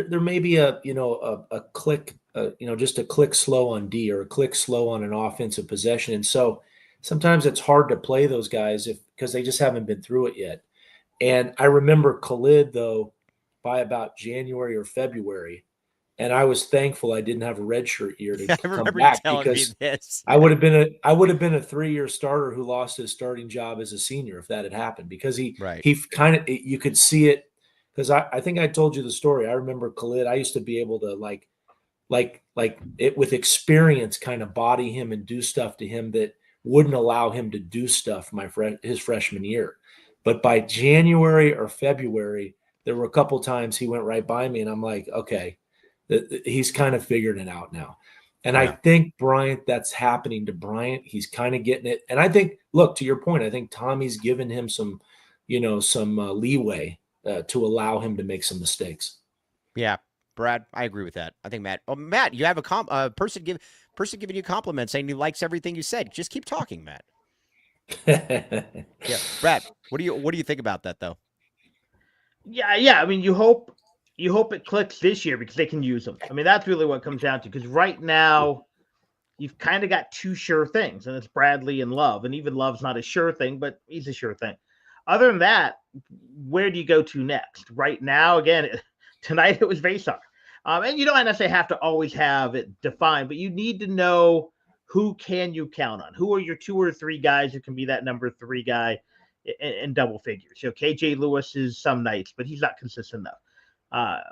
click, just a click slow on D or a click slow on an offensive possession, and so sometimes it's hard to play those guys because they just haven't been through it yet. And I remember Khalid, though, by about January or February, and I was thankful I didn't have a redshirt year to come back because I would have been a 3-year starter who lost his starting job as a senior if that had happened because he kind of you could see it because I think I told you the story. I remember Khalid. I used to be able to like it with experience, kind of body him and do stuff to him that wouldn't allow him to do stuff his freshman year. But by January or February, there were a couple times he went right by me and I'm like, okay, he's kind of figured it out now. And I think Bryant, that's happening to Bryant. He's kind of getting it. And I think, look, to your point, I think Tommy's given him some leeway to allow him to make some mistakes. Yeah,
Brad, I agree with that. I think Matt, you have a person giving you compliments saying he likes everything you said. Just keep talking, Matt. Yeah, Brad, what do you think about that though?
Yeah. I mean, you hope it clicks this year because they can use them. I mean, that's really what it comes down to. Because right now, you've kind of got two sure things, and it's Bradley and Love. And even Love's not a sure thing, but he's a sure thing. other than that, where do you go to next? Right now, again, tonight it was Vasar. And you don't necessarily have to always have it defined, but you need to know who can you count on? Who are your 2 or 3 guys who can be that number 3 guy in double figures? KJ Lewis is some nights, but he's not consistent enough.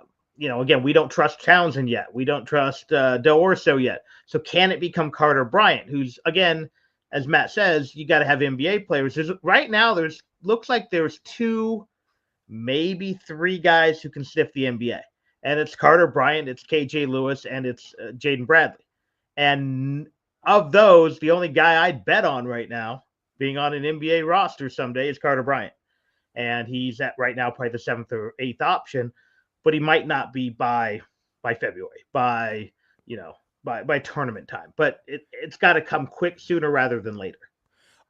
Again, we don't trust Townsend yet. We don't trust D'Orso yet. So can it become Carter Bryant, who's, again, as Matt says, you got to have NBA players. Right now, looks like there's 2, maybe 3 guys who can sniff the NBA. And it's Carter Bryant, it's KJ Lewis, and it's Jaden Bradley. And of those, the only guy I'd bet on right now being on an NBA roster someday is Carter Bryant. And he's at right now probably the 7th or 8th option, but he might not be by February, by tournament time. But it's got to come quick sooner rather than later.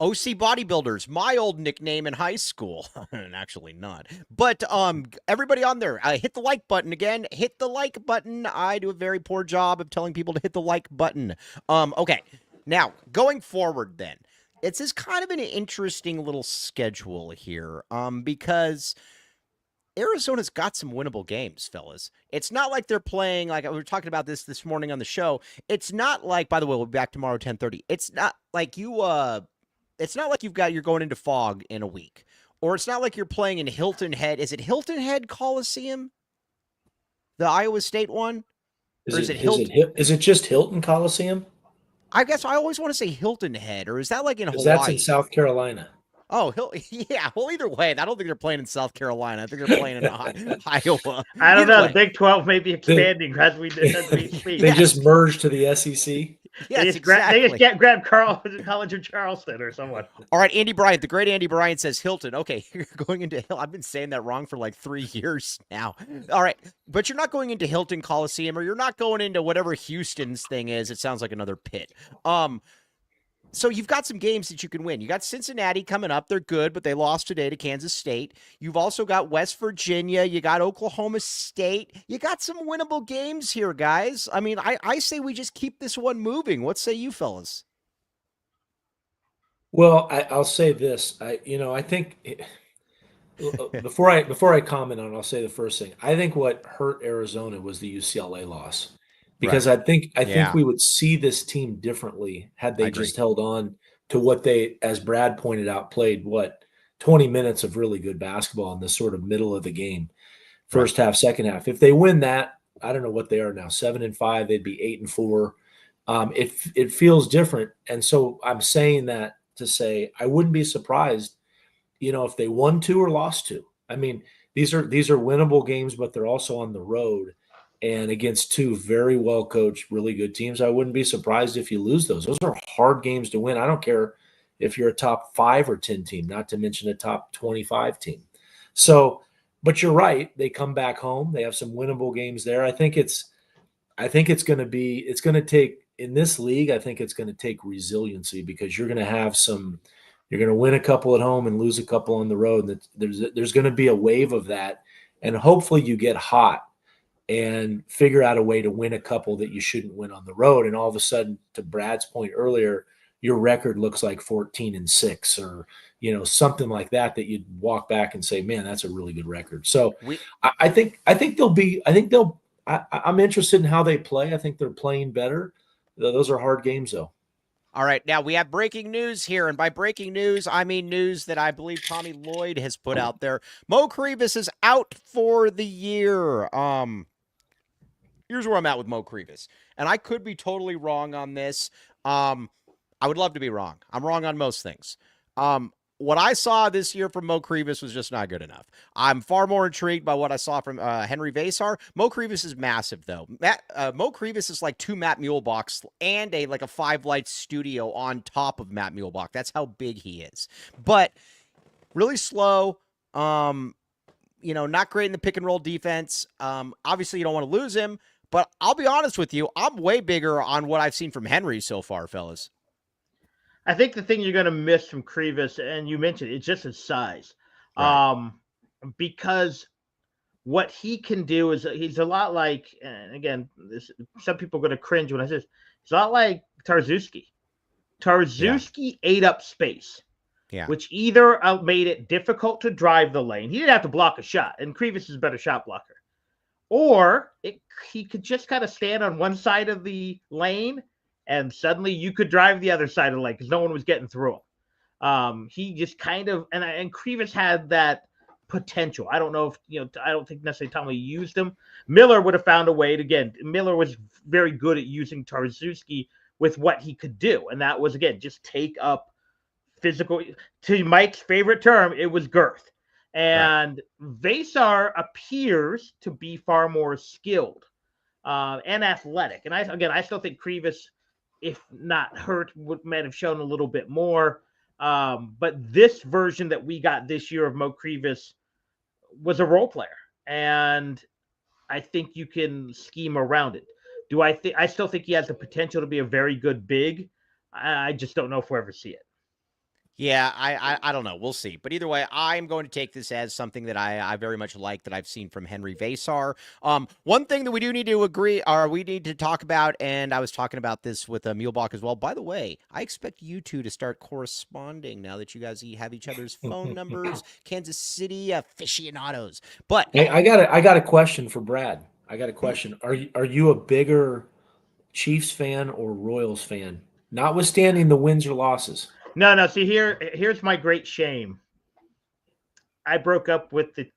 OC Bodybuilders, my old nickname in high school. Actually not. But everybody on there, hit the like button again. Hit the like button. I do a very poor job of telling people to hit the like button. Okay. Now, going forward then, it's kind of an interesting little schedule here because Arizona's got some winnable games, fellas. It's not like they're playing, like we were talking about this morning on the show. It's not like, by the way, we'll be back tomorrow 10:30. It's not like it's not like you're going into Fog in a week, or it's not like you're playing in Hilton Head. Is it Hilton Head Coliseum? The Iowa State one?
Is it just Hilton Coliseum?
I guess I always want to say Hilton Head, or is that like in Hawaii?
That's in South Carolina.
Oh, yeah. Well, either way, I don't think they're playing in South Carolina. I think they're playing in Iowa.
I don't know. The Big 12 may be expanding as we speak.
They just merged to the SEC.
Yes,
they just grab College of Charleston or someone.
All right, Andy Bryant, the great Andy Bryant says Hilton. Okay, you're going into Hill. I've been saying that wrong for like 3 years now. All right, but you're not going into Hilton Coliseum, or you're not going into whatever Houston's thing is. It sounds like another pit. So you've got some games that you can win. You got Cincinnati coming up. They're good, but they lost today to Kansas State. You've also got West Virginia. You got Oklahoma State. You got some winnable games here, guys. I mean, I say we just keep this one moving. What say you, fellas?
Well, I'll say this. I think before I comment on it, I'll say the first thing. I think what hurt Arizona was the UCLA loss. Because right. I think we would see this team differently had they just held on to what they, as Brad pointed out, played 20 minutes of really good basketball in the sort of middle of the game, first half, second half. If they win that, I don't know what they are now, 7-5, they'd be 8-4. It feels different, and so I'm saying that to say I wouldn't be surprised, if they won 2 or lost 2. I mean, these are winnable games, but they're also on the road. And against 2 very well-coached, really good teams, I wouldn't be surprised if you lose those. Those are hard games to win. I don't care if you're a top 5 or 10 team, not to mention a top 25 team. So, but you're right. They come back home. They have some winnable games there. I think it's going to take in this league. I think it's going to take resiliency because you're going to win a couple at home and lose a couple on the road. And there's going to be a wave of that, and hopefully you get hot and figure out a way to win a couple that you shouldn't win on the road. And all of a sudden, to Brad's point earlier, your record looks like 14-6 or, something like that you'd walk back and say, man, that's a really good record. So I'm interested in how they play. I think they're playing better. Those are hard games though.
All right. Now we have breaking news here. And by breaking news, I mean news that I believe Tommy Lloyd has put out there. Mo Krivas is out for the year. Here's where I'm at with Mo Krivas. And I could be totally wrong on this. I would love to be wrong. I'm wrong on most things. What I saw this year from Mo Krivas was just not good enough. I'm far more intrigued by what I saw from Henry Vasar. Mo Krivas is massive, though. Mo Krivas is like 2 Matt Muehlbachs and a 5-light studio on top of Matt Muehlbach. That's how big he is. But really slow. Not great in the pick and roll defense. Obviously, you don't want to lose him. But I'll be honest with you, I'm way bigger on what I've seen from Henry so far, fellas.
I think the thing you're going to miss from Krivas, and you mentioned it's just his size.
Right.
Because what he can do is he's a lot like, and again, some people are going to cringe when I say this, he's a lot like Tarczewski. Tarczewski ate up space. which either made it difficult to drive the lane. He didn't have to block a shot, and Krivas is a better shot blocker. Or he could just kind of stand on one side of the lane, and suddenly you could drive the other side of the lane because no one was getting through him. He just kind of – and Krivas had that potential. I don't know if – I don't think necessarily Tommy used him. Miller would have found a way to – again, Miller was very good at using Tarczewski with what he could do, and that was, again, just take up physical – to Mike's favorite term, it was girth. And Vasar appears to be far more skilled and athletic. And I still think Krivas, if not hurt, might have shown a little bit more. But this version that we got this year of Mo Krivas was a role player. And I think you can scheme around it. I still think he has the potential to be a very good big. I just don't know if we'll ever see it.
Yeah, I don't know. We'll see. But either way, I'm going to take this as something that I very much like that I've seen from Henry Vasar. One thing that we do need to agree, or we need to talk about, and I was talking about this with Muehlbach as well. By the way, I expect you two to start corresponding now that you guys have each other's phone numbers, Kansas City aficionados. But
hey, I got a question for Brad. I got a question. Are you a bigger Chiefs fan or Royals fan, notwithstanding the wins or losses?
No. See, here's my great shame. I broke up with the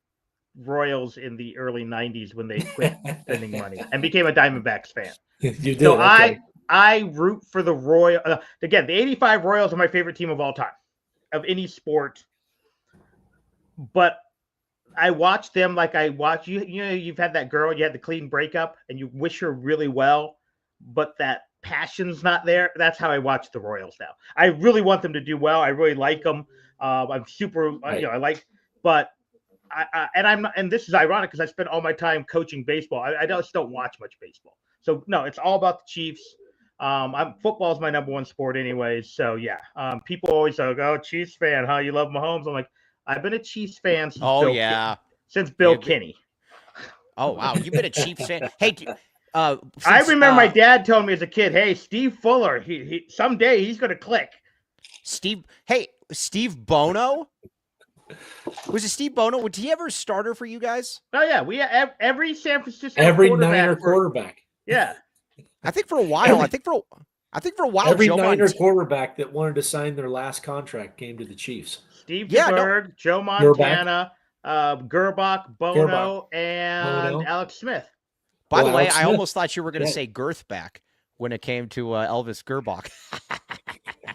Royals in the early 90s when they quit spending money and became a Diamondbacks fan.
You did.
So
okay.
I root for the Royals. Again, the 85 Royals are my favorite team of all time, of any sport. But I watch them like I watch you. You've had that girl, you had the clean breakup, and you wish her really well, but that passion's not there. That's how I watch the Royals now. I really want them to do well. I really like them. I'm super,
right.
I like, but I'm not, and this is ironic because I spend all my time coaching baseball. I just don't watch much baseball. So no, it's all about the Chiefs. Football is my number one sport anyways. So yeah, people always say, "Oh, Chiefs fan, huh? You love Mahomes." I'm like, I've been a Chiefs fan since Bill Kinney.
Oh wow, you've been a Chiefs fan. Hey.
I remember my dad told me as a kid, "Hey, Steve Fuller, he someday he's going to click."
Steve Bono? Was it Steve Bono? Did he ever starter for you guys?
Oh yeah, we every San Francisco
Niner quarterback.
Yeah,
I think for a while. I think for a while.
Every Niner quarterback that wanted to sign their last contract came to the Chiefs.
Steve DeBerg, Joe Montana, Gerbach, Bono, and Alex Smith.
By the way, I almost thought you were going to say Girthback when it came to Elvis Gerbach.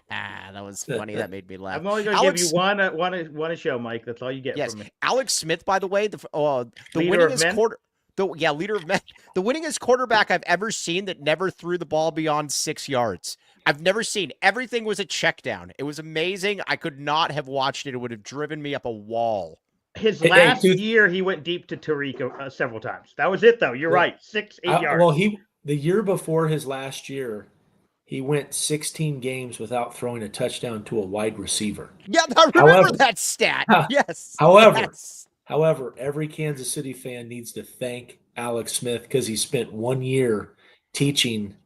That was funny. That made me laugh.
I'm only going to give you one a show, Mike. That's all you get from me.
Alex Smith, by the way, the winningest leader of men. The winningest quarterback I've ever seen that never threw the ball beyond 6 yards. I've never seen. Everything was a check down. It was amazing. I could not have watched it. It would have driven me up a wall.
His last year, he went deep to Tariq several times. That was it, though. You're right. 6, 8 yards.
Well, the year before his last year, he went 16 games without throwing a touchdown to a wide receiver.
Yeah, I remember that stat. Yes.
However, every Kansas City fan needs to thank Alex Smith because he spent 1 year teaching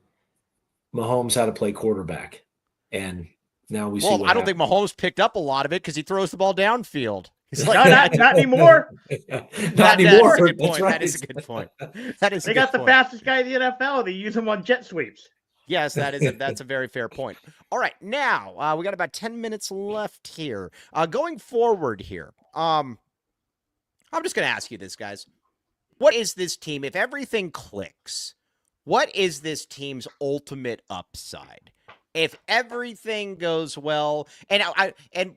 Mahomes how to play quarterback. And now we see what
I don't think Mahomes picked up a lot of it because he throws the ball downfield.
He's like, not anymore.
Not anymore. That's a good point.
Right.
That is a good point.
They got the fastest guy in the NFL. They use him on jet sweeps.
Yes, that's a very fair point. All right, now we got about 10 minutes left here. Going forward here, I'm just going to ask you this, guys. What is this team, if everything clicks, what is this team's ultimate upside? If everything goes well, and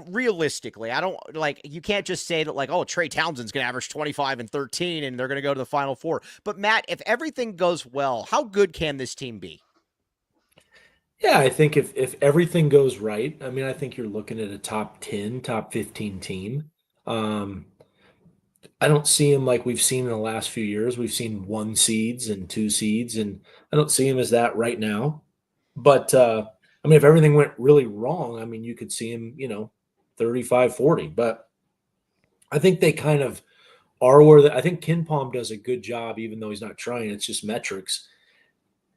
realistically, I don't you can't just say that Trey Townsend's going to average 25 and 13 and they're going to go to the Final Four. But Matt, if everything goes well, how good can this team be?
Yeah, I think if everything goes right, I mean, I think you're looking at a top 10, top 15 team. I don't see him like we've seen in the last few years. We've seen 1 seeds and 2 seeds, and I don't see him as that right now. But, I mean, if everything went really wrong, I mean, you could see him, 35-40. But I think they kind of are where I think KenPom does a good job, even though he's not trying. It's just metrics.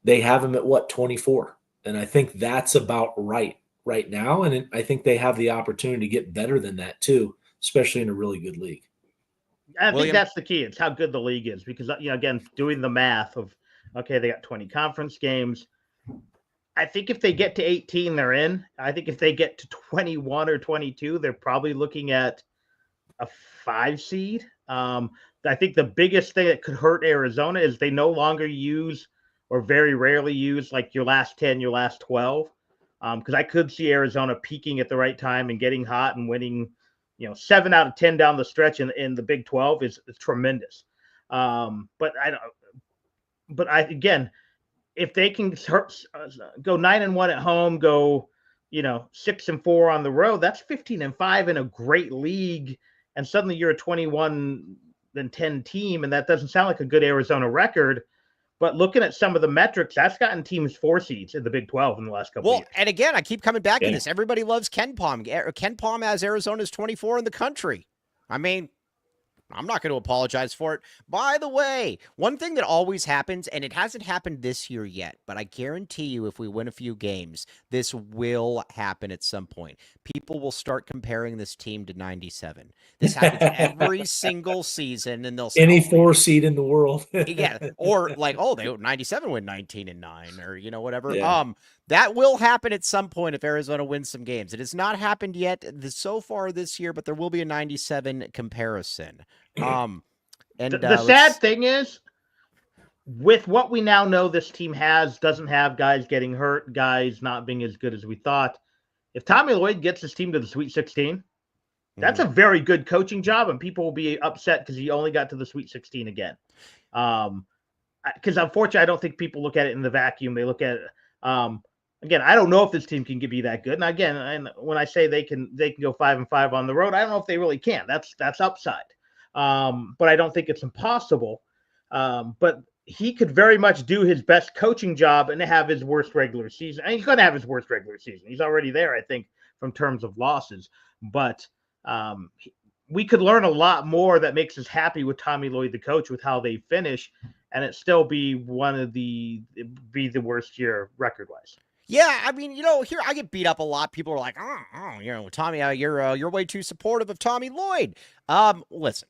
They have him at, 24? And I think that's about right. right now, and I think they have the opportunity to get better than that too, especially in a really good league.
I think that's the key. It's how good the league is because, again, doing the math of, okay, they got 20 conference games. I think if they get to 18, they're in. I think if they get to 21 or 22, they're probably looking at a 5 seed. I think the biggest thing that could hurt Arizona is they no longer use or very rarely use like your last 10, your last 12. Because I could see Arizona peaking at the right time and getting hot and winning, 7 out of 10 down the stretch in the Big 12 is tremendous. But again, if they can go 9-1 at home, go 6-4 on the road, that's 15-5 in a great league, and suddenly you're a 21-10 team, and that doesn't sound like a good Arizona record. But looking at some of the metrics, that's gotten teams 4 seeds in the Big 12 in the last couple of years.
And again, I keep coming back to this. Everybody loves Ken Palm. Ken Palm has Arizona's 24 in the country. I mean, I'm not going to apologize for it. By the way, one thing that always happens, and it hasn't happened this year yet, but I guarantee you if we win a few games, this will happen at some point. People will start comparing this team to 97. This happens every single season, and they'll say,
any 4 seed in the world.
Yeah, or like, 97 win 19-9, or whatever. Yeah. That will happen at some point if Arizona wins some games. It has not happened yet so far this year, but there will be a 97 comparison. And
the sad thing is, with what we now know this team doesn't have guys getting hurt, guys not being as good as we thought. If Tommy Lloyd gets his team to the Sweet 16, that's a very good coaching job, and people will be upset because he only got to the Sweet 16 again. Because unfortunately, I don't think people look at it in the vacuum. They look at it. Again, I don't know if this team can be that good. And again, when I say they can go 5-5 on the road, I don't know if they really can. That's upside. But I don't think it's impossible. But he could very much do his best coaching job and have his worst regular season. And he's going to have his worst regular season. He's already there, I think, from terms of losses. But we could learn a lot more that makes us happy with Tommy Lloyd, the coach, with how they finish, and it still be the worst year record-wise.
Yeah, I mean, here I get beat up a lot. People are like, Tommy, you're way too supportive of Tommy Lloyd. Listen,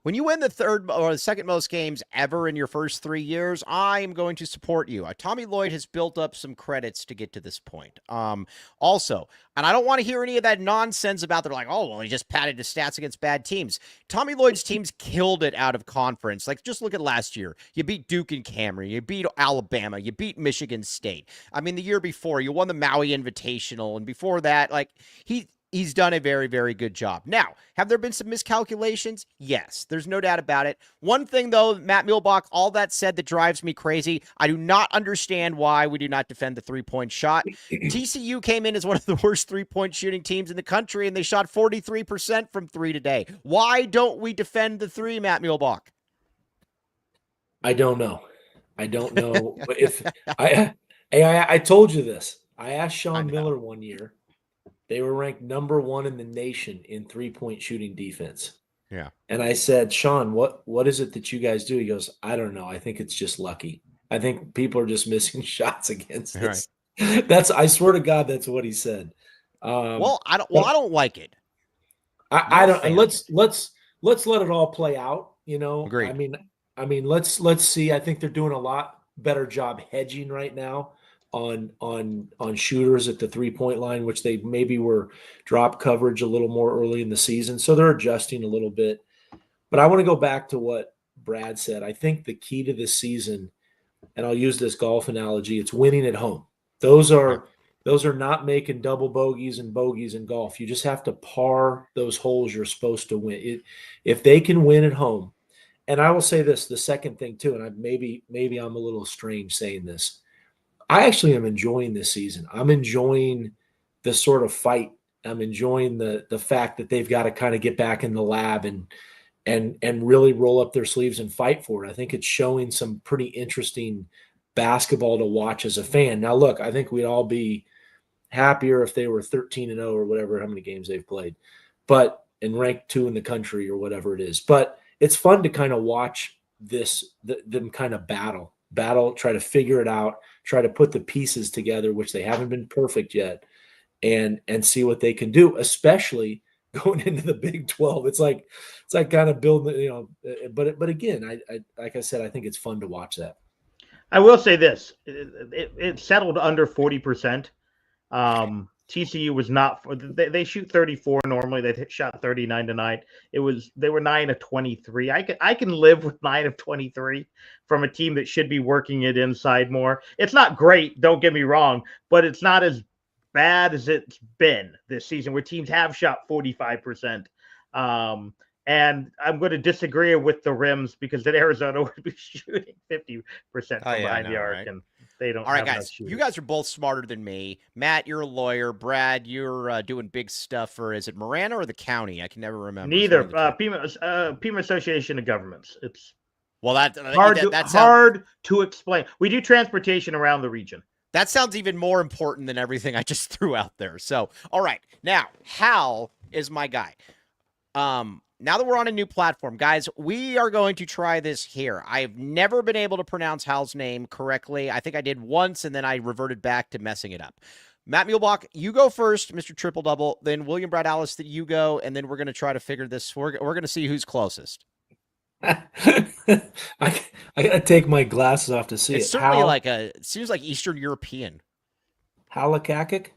when you win the third or the second most games ever in your first 3 years, I am going to support you. Tommy Lloyd has built up some credits to get to this point. Also, and I don't want to hear any of that nonsense about they're like, he just padded his stats against bad teams. Tommy Lloyd's teams killed it out of conference. Like, just look at last year. You beat Duke and Cameron. You beat Alabama. You beat Michigan State. I mean, the year before, you won the Maui Invitational. And before that, he's done a very, very good job. Now, have there been some miscalculations? Yes, there's no doubt about it. One thing, though, Matt Muehlbach, all that said, that drives me crazy. I do not understand why we do not defend the three-point shot. TCU came in as one of the worst three-point shooting teams in the country, and they shot 43% from three today. Why don't we defend the three, Matt Muehlbach?
I don't know. But if I told you this. I asked Sean Miller one year. They were ranked number 1 in the nation in three-point shooting defense.
Yeah. And
I said, Sean, what is it that you guys do? He goes, I don't know. I think it's just lucky. I think people are just missing shots against us. Right. I swear to God, that's what he said.
I don't like it.
I don't. And let's let it all play out.
Agreed.
I mean, let's see. I think they're doing a lot better job hedging right now on shooters at the 3-point line, which they maybe were drop coverage a little more early in the season. So they're adjusting a little bit. But I want to go back to what Brad said. I think the key to this season, and I'll use this golf analogy, it's winning at home. Those are not making double bogeys and bogeys in golf. You just have to par those holes you're supposed to win. If they can win at home, and I will say this, the second thing too, and maybe I'm a little strange saying this, I actually am enjoying this season. I'm enjoying the sort of fight. I'm enjoying the fact that they've got to kind of get back in the lab and really roll up their sleeves and fight for it. I think it's showing some pretty interesting basketball to watch as a fan. Now, look, I think we'd all be happier if they were 13-0 or whatever, how many games they've played, and ranked 2 in the country or whatever it is. But it's fun to kind of watch them kind of battle, try to figure it out, try to put the pieces together, which they haven't been perfect yet, and see what they can do, especially going into the Big 12. It's like kind of building, but again, I like I said, I think it's fun to watch that.
I will say this: it settled under 40%. TCU was not. They shoot 34 normally. They shot 39 tonight. They were 9 of 23. I can live with 9 of 23 from a team that should be working it inside more. It's not great, don't get me wrong, but it's not as bad as it's been this season, where teams have shot 45%. And I'm going to disagree with the rims, because then Arizona would be shooting 50% from behind the arc, right? And they don't.
All right, guys, you guys are both smarter than me. Matt, you're a lawyer. Brad, you're doing big stuff for, is it Marana or the county? I can never remember.
Neither. Pima Association of Governments. It's
that's
hard to explain. We do transportation around the region.
That sounds even more important than everything I just threw out there. So, all right, now Hal is my guy. Now that we're on a new platform, guys, we are going to try this here. I've never been able to pronounce Hal's name correctly. I think I did once, and then I reverted back to messing it up. Matt Muehlbach, you go first, Mr. Triple Double. Then William Brad Alice, that you go, and then we're going to try to figure this. We're going to see who's closest.
I gotta take my glasses off to see
it's
it.
Certainly it seems like Eastern European.
Halakakik?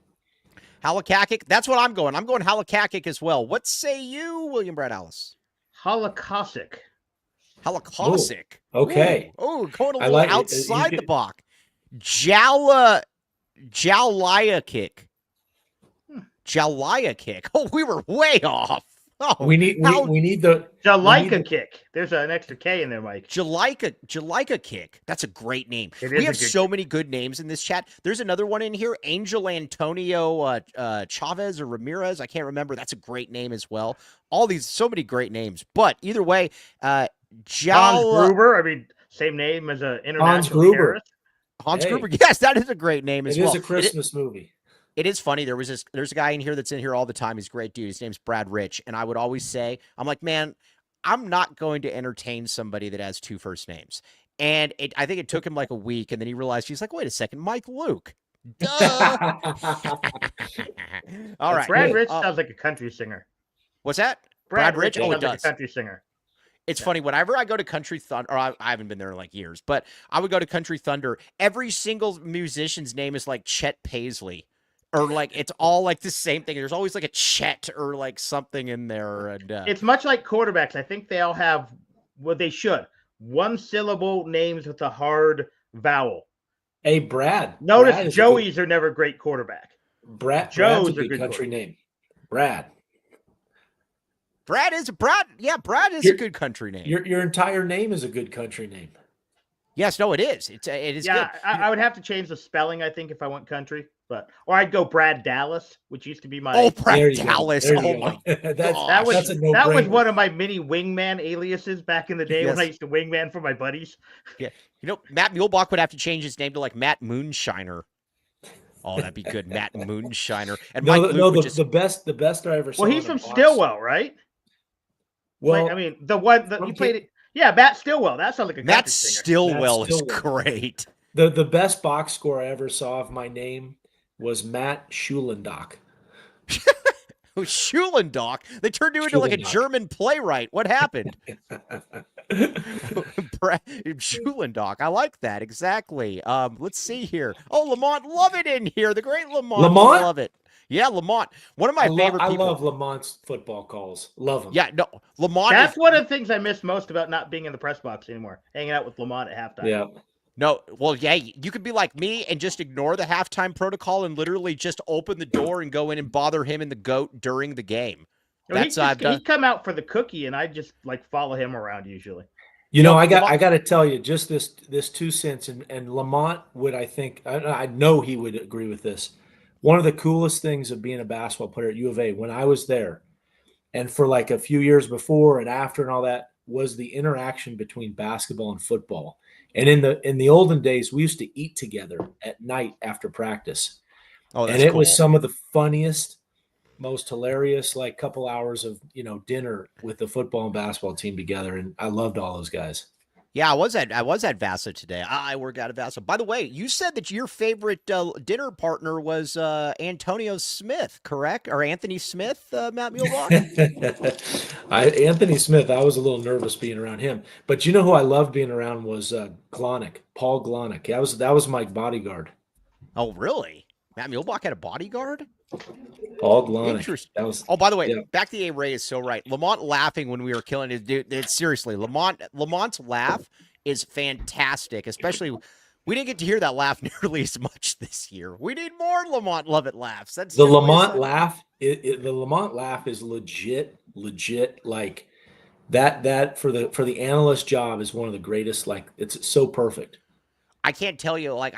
Halakakik? That's what I'm going. I'm going Halakakik as well. What say you, William Brad Alice?
Halakosic.
Halakosic.
Okay.
Oh, going a little outside the box. Jowliakik. Jowliakik. Oh, we were way off. Oh,
we need the
Jalika kick. There's an extra K in there, Mike.
Jalika kick. That's a great name. We have so many good names in this chat. There's another one in here, Angel Antonio Chavez or Ramirez. I can't remember. That's a great name as well. All these, so many great names. But either way,
Hans Gruber. I mean, same name as an international
Hans Gruber.
terrorist.
Hans Gruber. Yes, that is a great name as well.
It is a Christmas movie.
It is funny. There's a guy in here that's in here all the time. He's a great dude. His name's Brad Rich. And I would always say, I'm like, man, I'm not going to entertain somebody that has two first names. And I think it took him like a week. And then he realized, he's like, wait a second, Mike Luke. Duh. All right.
Brad Rich sounds like a country singer.
What's that?
Brad
Rich? Oh, it does.
Like a country singer.
It's funny, whenever I go to Country Thunder, or I haven't been there in like years, but I would go to Country Thunder, every single musician's name is like Chet Paisley. Or like it's all like the same thing. There's always like a Chet or like something in there. And
it's much like quarterbacks. I think they all have what they should. One syllable names with a hard vowel.
Hey, Brad.
Notice Joey's are never great quarterback.
Brad's a good country name. Brad.
Brad is a good country name.
Your entire name is a good country name.
Yes, no, it is. It is.
Yeah,
good.
I would have to change the spelling, I think, if I went country. Or I'd go Brad Dallas, which used to be my
Brad Dallas. Oh my
that was one of my mini wingman aliases back in the day when I used to wingman for my buddies.
Yeah. Matt Muehlbach would have to change his name to like Matt Moonshiner. Oh, that'd be good. Matt Moonshiner. And
the best I ever saw.
Well, he's from Stillwell, right?
Well,
I mean, the one that he played it. Yeah, Matt Stillwell. That sounds like a
Matt Stillwell is great.
The best box score I ever saw of my name was Matt Schulendock.
Schulendock? They turned you into like a German playwright. What happened? Schulendock. I like that. Exactly. Let's see here. Oh, Lamont Lovett in here. The great Lamont Lovett. Yeah, Lamont. One of my favorite people.
I love Lamont's football calls. Love him.
Yeah, no, Lamont.
That's one of the things I miss most about not being in the press box anymore. Hanging out with Lamont at halftime.
Yeah.
No, well, yeah, you could be like me and just ignore the halftime protocol and literally just open the door and go in and bother him and the GOAT during the game.
He'd come out for the cookie, and I just like follow him around usually.
I got to tell you, just this 2 cents, and Lamont would, I know he would agree with this. One of the coolest things of being a basketball player at U of A when I was there, and for like a few years before and after and all that, was the interaction between basketball and football. And in the olden days, we used to eat together at night after practice.
Oh, that's
and it
cool.
was some of the funniest, most hilarious, like couple hours of dinner with the football and basketball team together. And I loved all those guys.
Yeah, I was at Vasa today. I work out of Vasa. By the way, you said that your favorite dinner partner was Antonio Smith, correct? Or Anthony Smith, Matt Muehlbach?
Anthony Smith, I was a little nervous being around him. But you know who I loved being around was Glonick, Paul Glonick. That was my bodyguard.
Oh, really? Matt Muehlbach had a bodyguard?
Paul Glonick.
Interesting.
That was,
oh, by the way,
yeah.
back to the A-Ray is so right. Lamont laughing when we were killing it. Dude, it's seriously, Lamont's laugh is fantastic, especially we didn't get to hear that laugh nearly as much this year. We need more Lamont Lovett laughs. That's
the Lamont laugh. The Lamont laugh is legit. Like that for the analyst job is one of the greatest. Like it's so perfect.
I can't tell you, like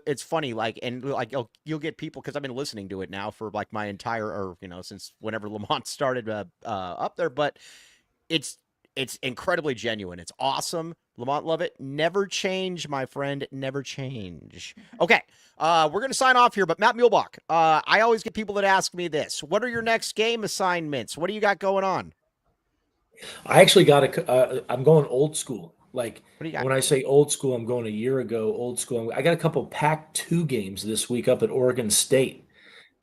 it's funny, like, and like you'll get people because I've been listening to it now for like my entire, or since whenever Lamont started up there, but it's incredibly genuine. It's awesome. Lamont Lovett, never change, my friend, never change. Okay, we're gonna sign off here, but Matt Muehlbach, I always get people that ask me this: what are your next game assignments? What do you got going on?
I actually got I'm going old school. Like when I
got?
say old school, I'm going a year ago. Old school. I got a couple Pac-2 games this week up at Oregon State,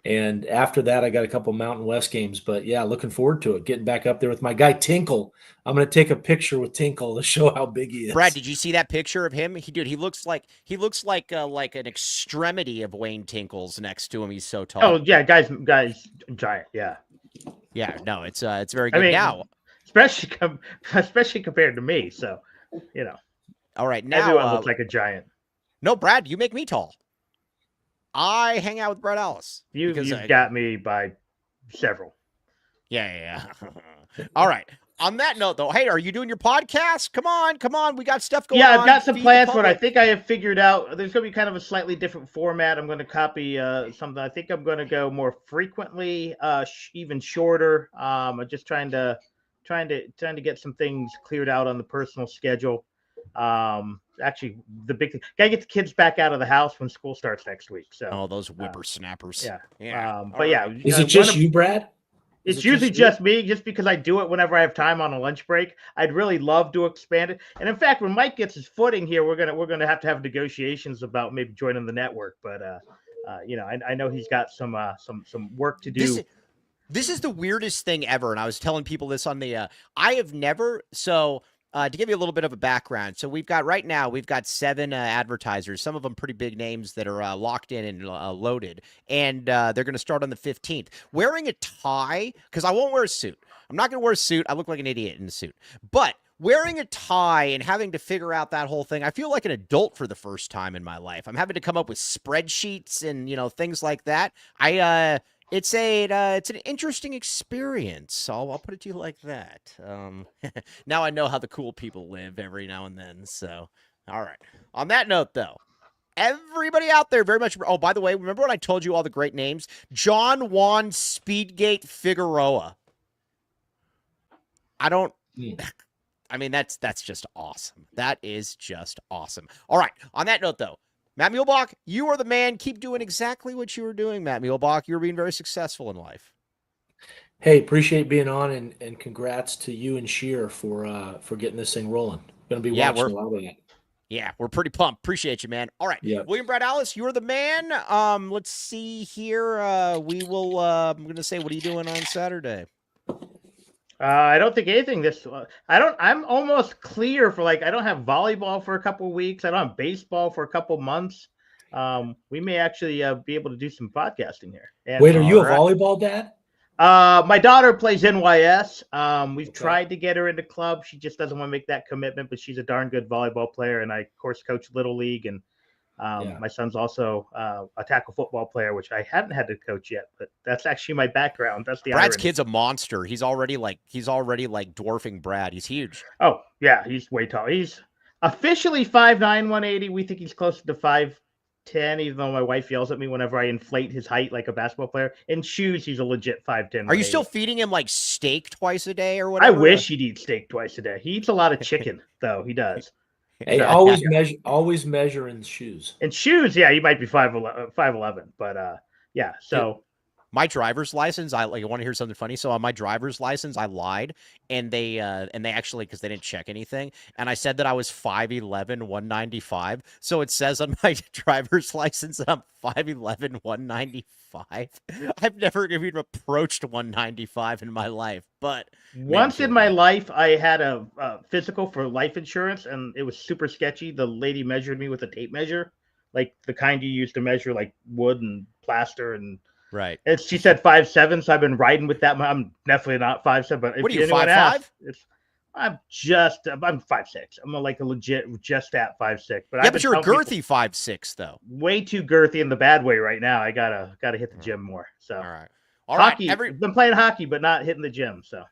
and after that, I got a couple Mountain West games. But yeah, looking forward to it. Getting back up there with my guy Tinkle. I'm going to take a picture with Tinkle to show how big he is.
Brad, did you see that picture of him? He looks like an extremity of Wayne Tinkle's next to him. He's so tall.
Oh yeah, guys, giant. Yeah.
Yeah. No, it's very good. I mean, now,
especially compared to me. So.
All right, now
everyone looks like a giant.
No, Brad, you make me tall. I hang out with Brad Ellis.
You've got me by several.
Yeah. All right. On that note, though, hey, are you doing your podcast? Come on. We got stuff going on.
Yeah, I've got some plans for it. I think I have figured out there's going to be kind of a slightly different format. I'm going to copy something. I think I'm going to go more frequently, even shorter. I'm just trying to get some things cleared out on the personal schedule. Actually, the big thing, gotta get the kids back out of the house when school starts next week. So,
those whippersnappers.
Yeah. But yeah,
is it just you, Brad?
It's usually just me, just because I do it whenever I have time on a lunch break. I'd really love to expand it. And in fact, when Mike gets his footing here, we're gonna have negotiations about maybe joining the network. But I know he's got some work to do.
This is the weirdest thing ever, and I was telling people this on the. I have never to give you a little bit of a background. So we've got 7 advertisers, some of them pretty big names that are locked in and loaded, and they're going to start on the 15th. Wearing a tie, because I won't wear a suit. I'm not going to wear a suit. I look like an idiot in a suit. But wearing a tie and having to figure out that whole thing, I feel like an adult for the first time in my life. I'm having to come up with spreadsheets and things like that. It's an interesting experience. I'll put it to you like that. Now I know how the cool people live every now and then. So, all right. On that note, though, everybody out there very much. Oh, by the way, remember when I told you all the great names? John Juan Speedgate Figueroa. I mean, that's just awesome. That is just awesome. All right. On that note, though, Matt Muehlbach, you are the man. Keep doing exactly what you were doing, Matt Muehlbach. You're being very successful in life.
Hey, appreciate being on, and congrats to you and Sheer for getting this thing rolling. Going to be watching a lot of that.
Yeah, we're pretty pumped. Appreciate you, man. All right.
Yeah.
William Brad Ellis, you're the man. Let's see here. We will I'm going to say, what are you doing on Saturday?
I don't think anything I'm almost clear for I don't have volleyball for a couple of weeks. I don't have baseball for a couple of months. We may actually be able to do some podcasting here. And,
wait, are you a volleyball dad?
My daughter plays NYS. We've tried to get her into club. She just doesn't want to make that commitment, but she's a darn good volleyball player. And I, of course, coach Little League. And my son's also a tackle football player, which I haven't had to coach yet, but that's actually my background. That's the
Brad's
irony.
Kid's a monster. He's already dwarfing Brad. He's huge.
Oh yeah, he's way tall. He's officially 5'9", 180. We think he's closer to 5'10", even though my wife yells at me whenever I inflate his height like a basketball player. In shoes, he's a legit 5'10".
Are you still feeding him steak twice a day or whatever?
I wish he'd eat steak twice a day. He eats a lot of chicken, though. He does.
Hey, always measure in shoes.
In shoes, yeah, you might be 5'11", but yeah. So
My driver's license, I want to hear something funny. So on my driver's license, I lied, and they actually, because they didn't check anything, and I said that I was 5'11", 195. So it says on my driver's license that I'm 5'11", 195. I've never even approached 195 in my life, but
once in my life, I had a physical for life insurance, and it was super sketchy. The lady measured me with a tape measure, like the kind you use to measure like wood and plaster and.
Right.
She said 5'7", so I've been riding with that. I'm definitely not 5'7", but
what are you, 5'5"?
I'm 5'6". I'm like a legit just at 5'6". But
yeah, but you're a girthy 5'6", though.
Way too girthy in the bad way right now. I gotta hit the gym more. So
all
hockey,
right.
I've been playing hockey, but not hitting the gym. So.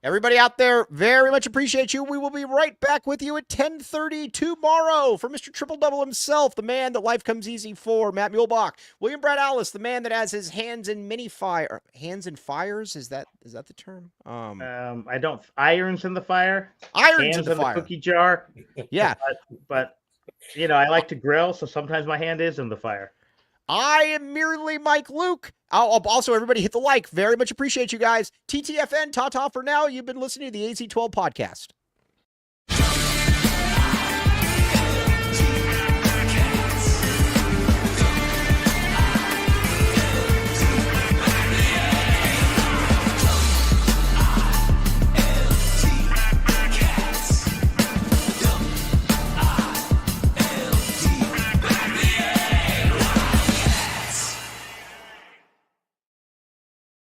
Everybody out there, very much appreciate you. We will be right back with you at 10:30 tomorrow for Mr. Triple Double himself, the man that life comes easy for, Matt Muehlbach. William Brad Alice, the man that has his hands in hands in fires. Is that the term?
I don't irons in the fire.
Irons
hands
in the fire.
The cookie jar.
Yeah,
but I like to grill, so sometimes my hand is in the fire.
I am merely Mike Luke. I'll also, everybody hit the like. Very much appreciate you guys. TTFN, ta-ta for now. You've been listening to the AZ12 podcast.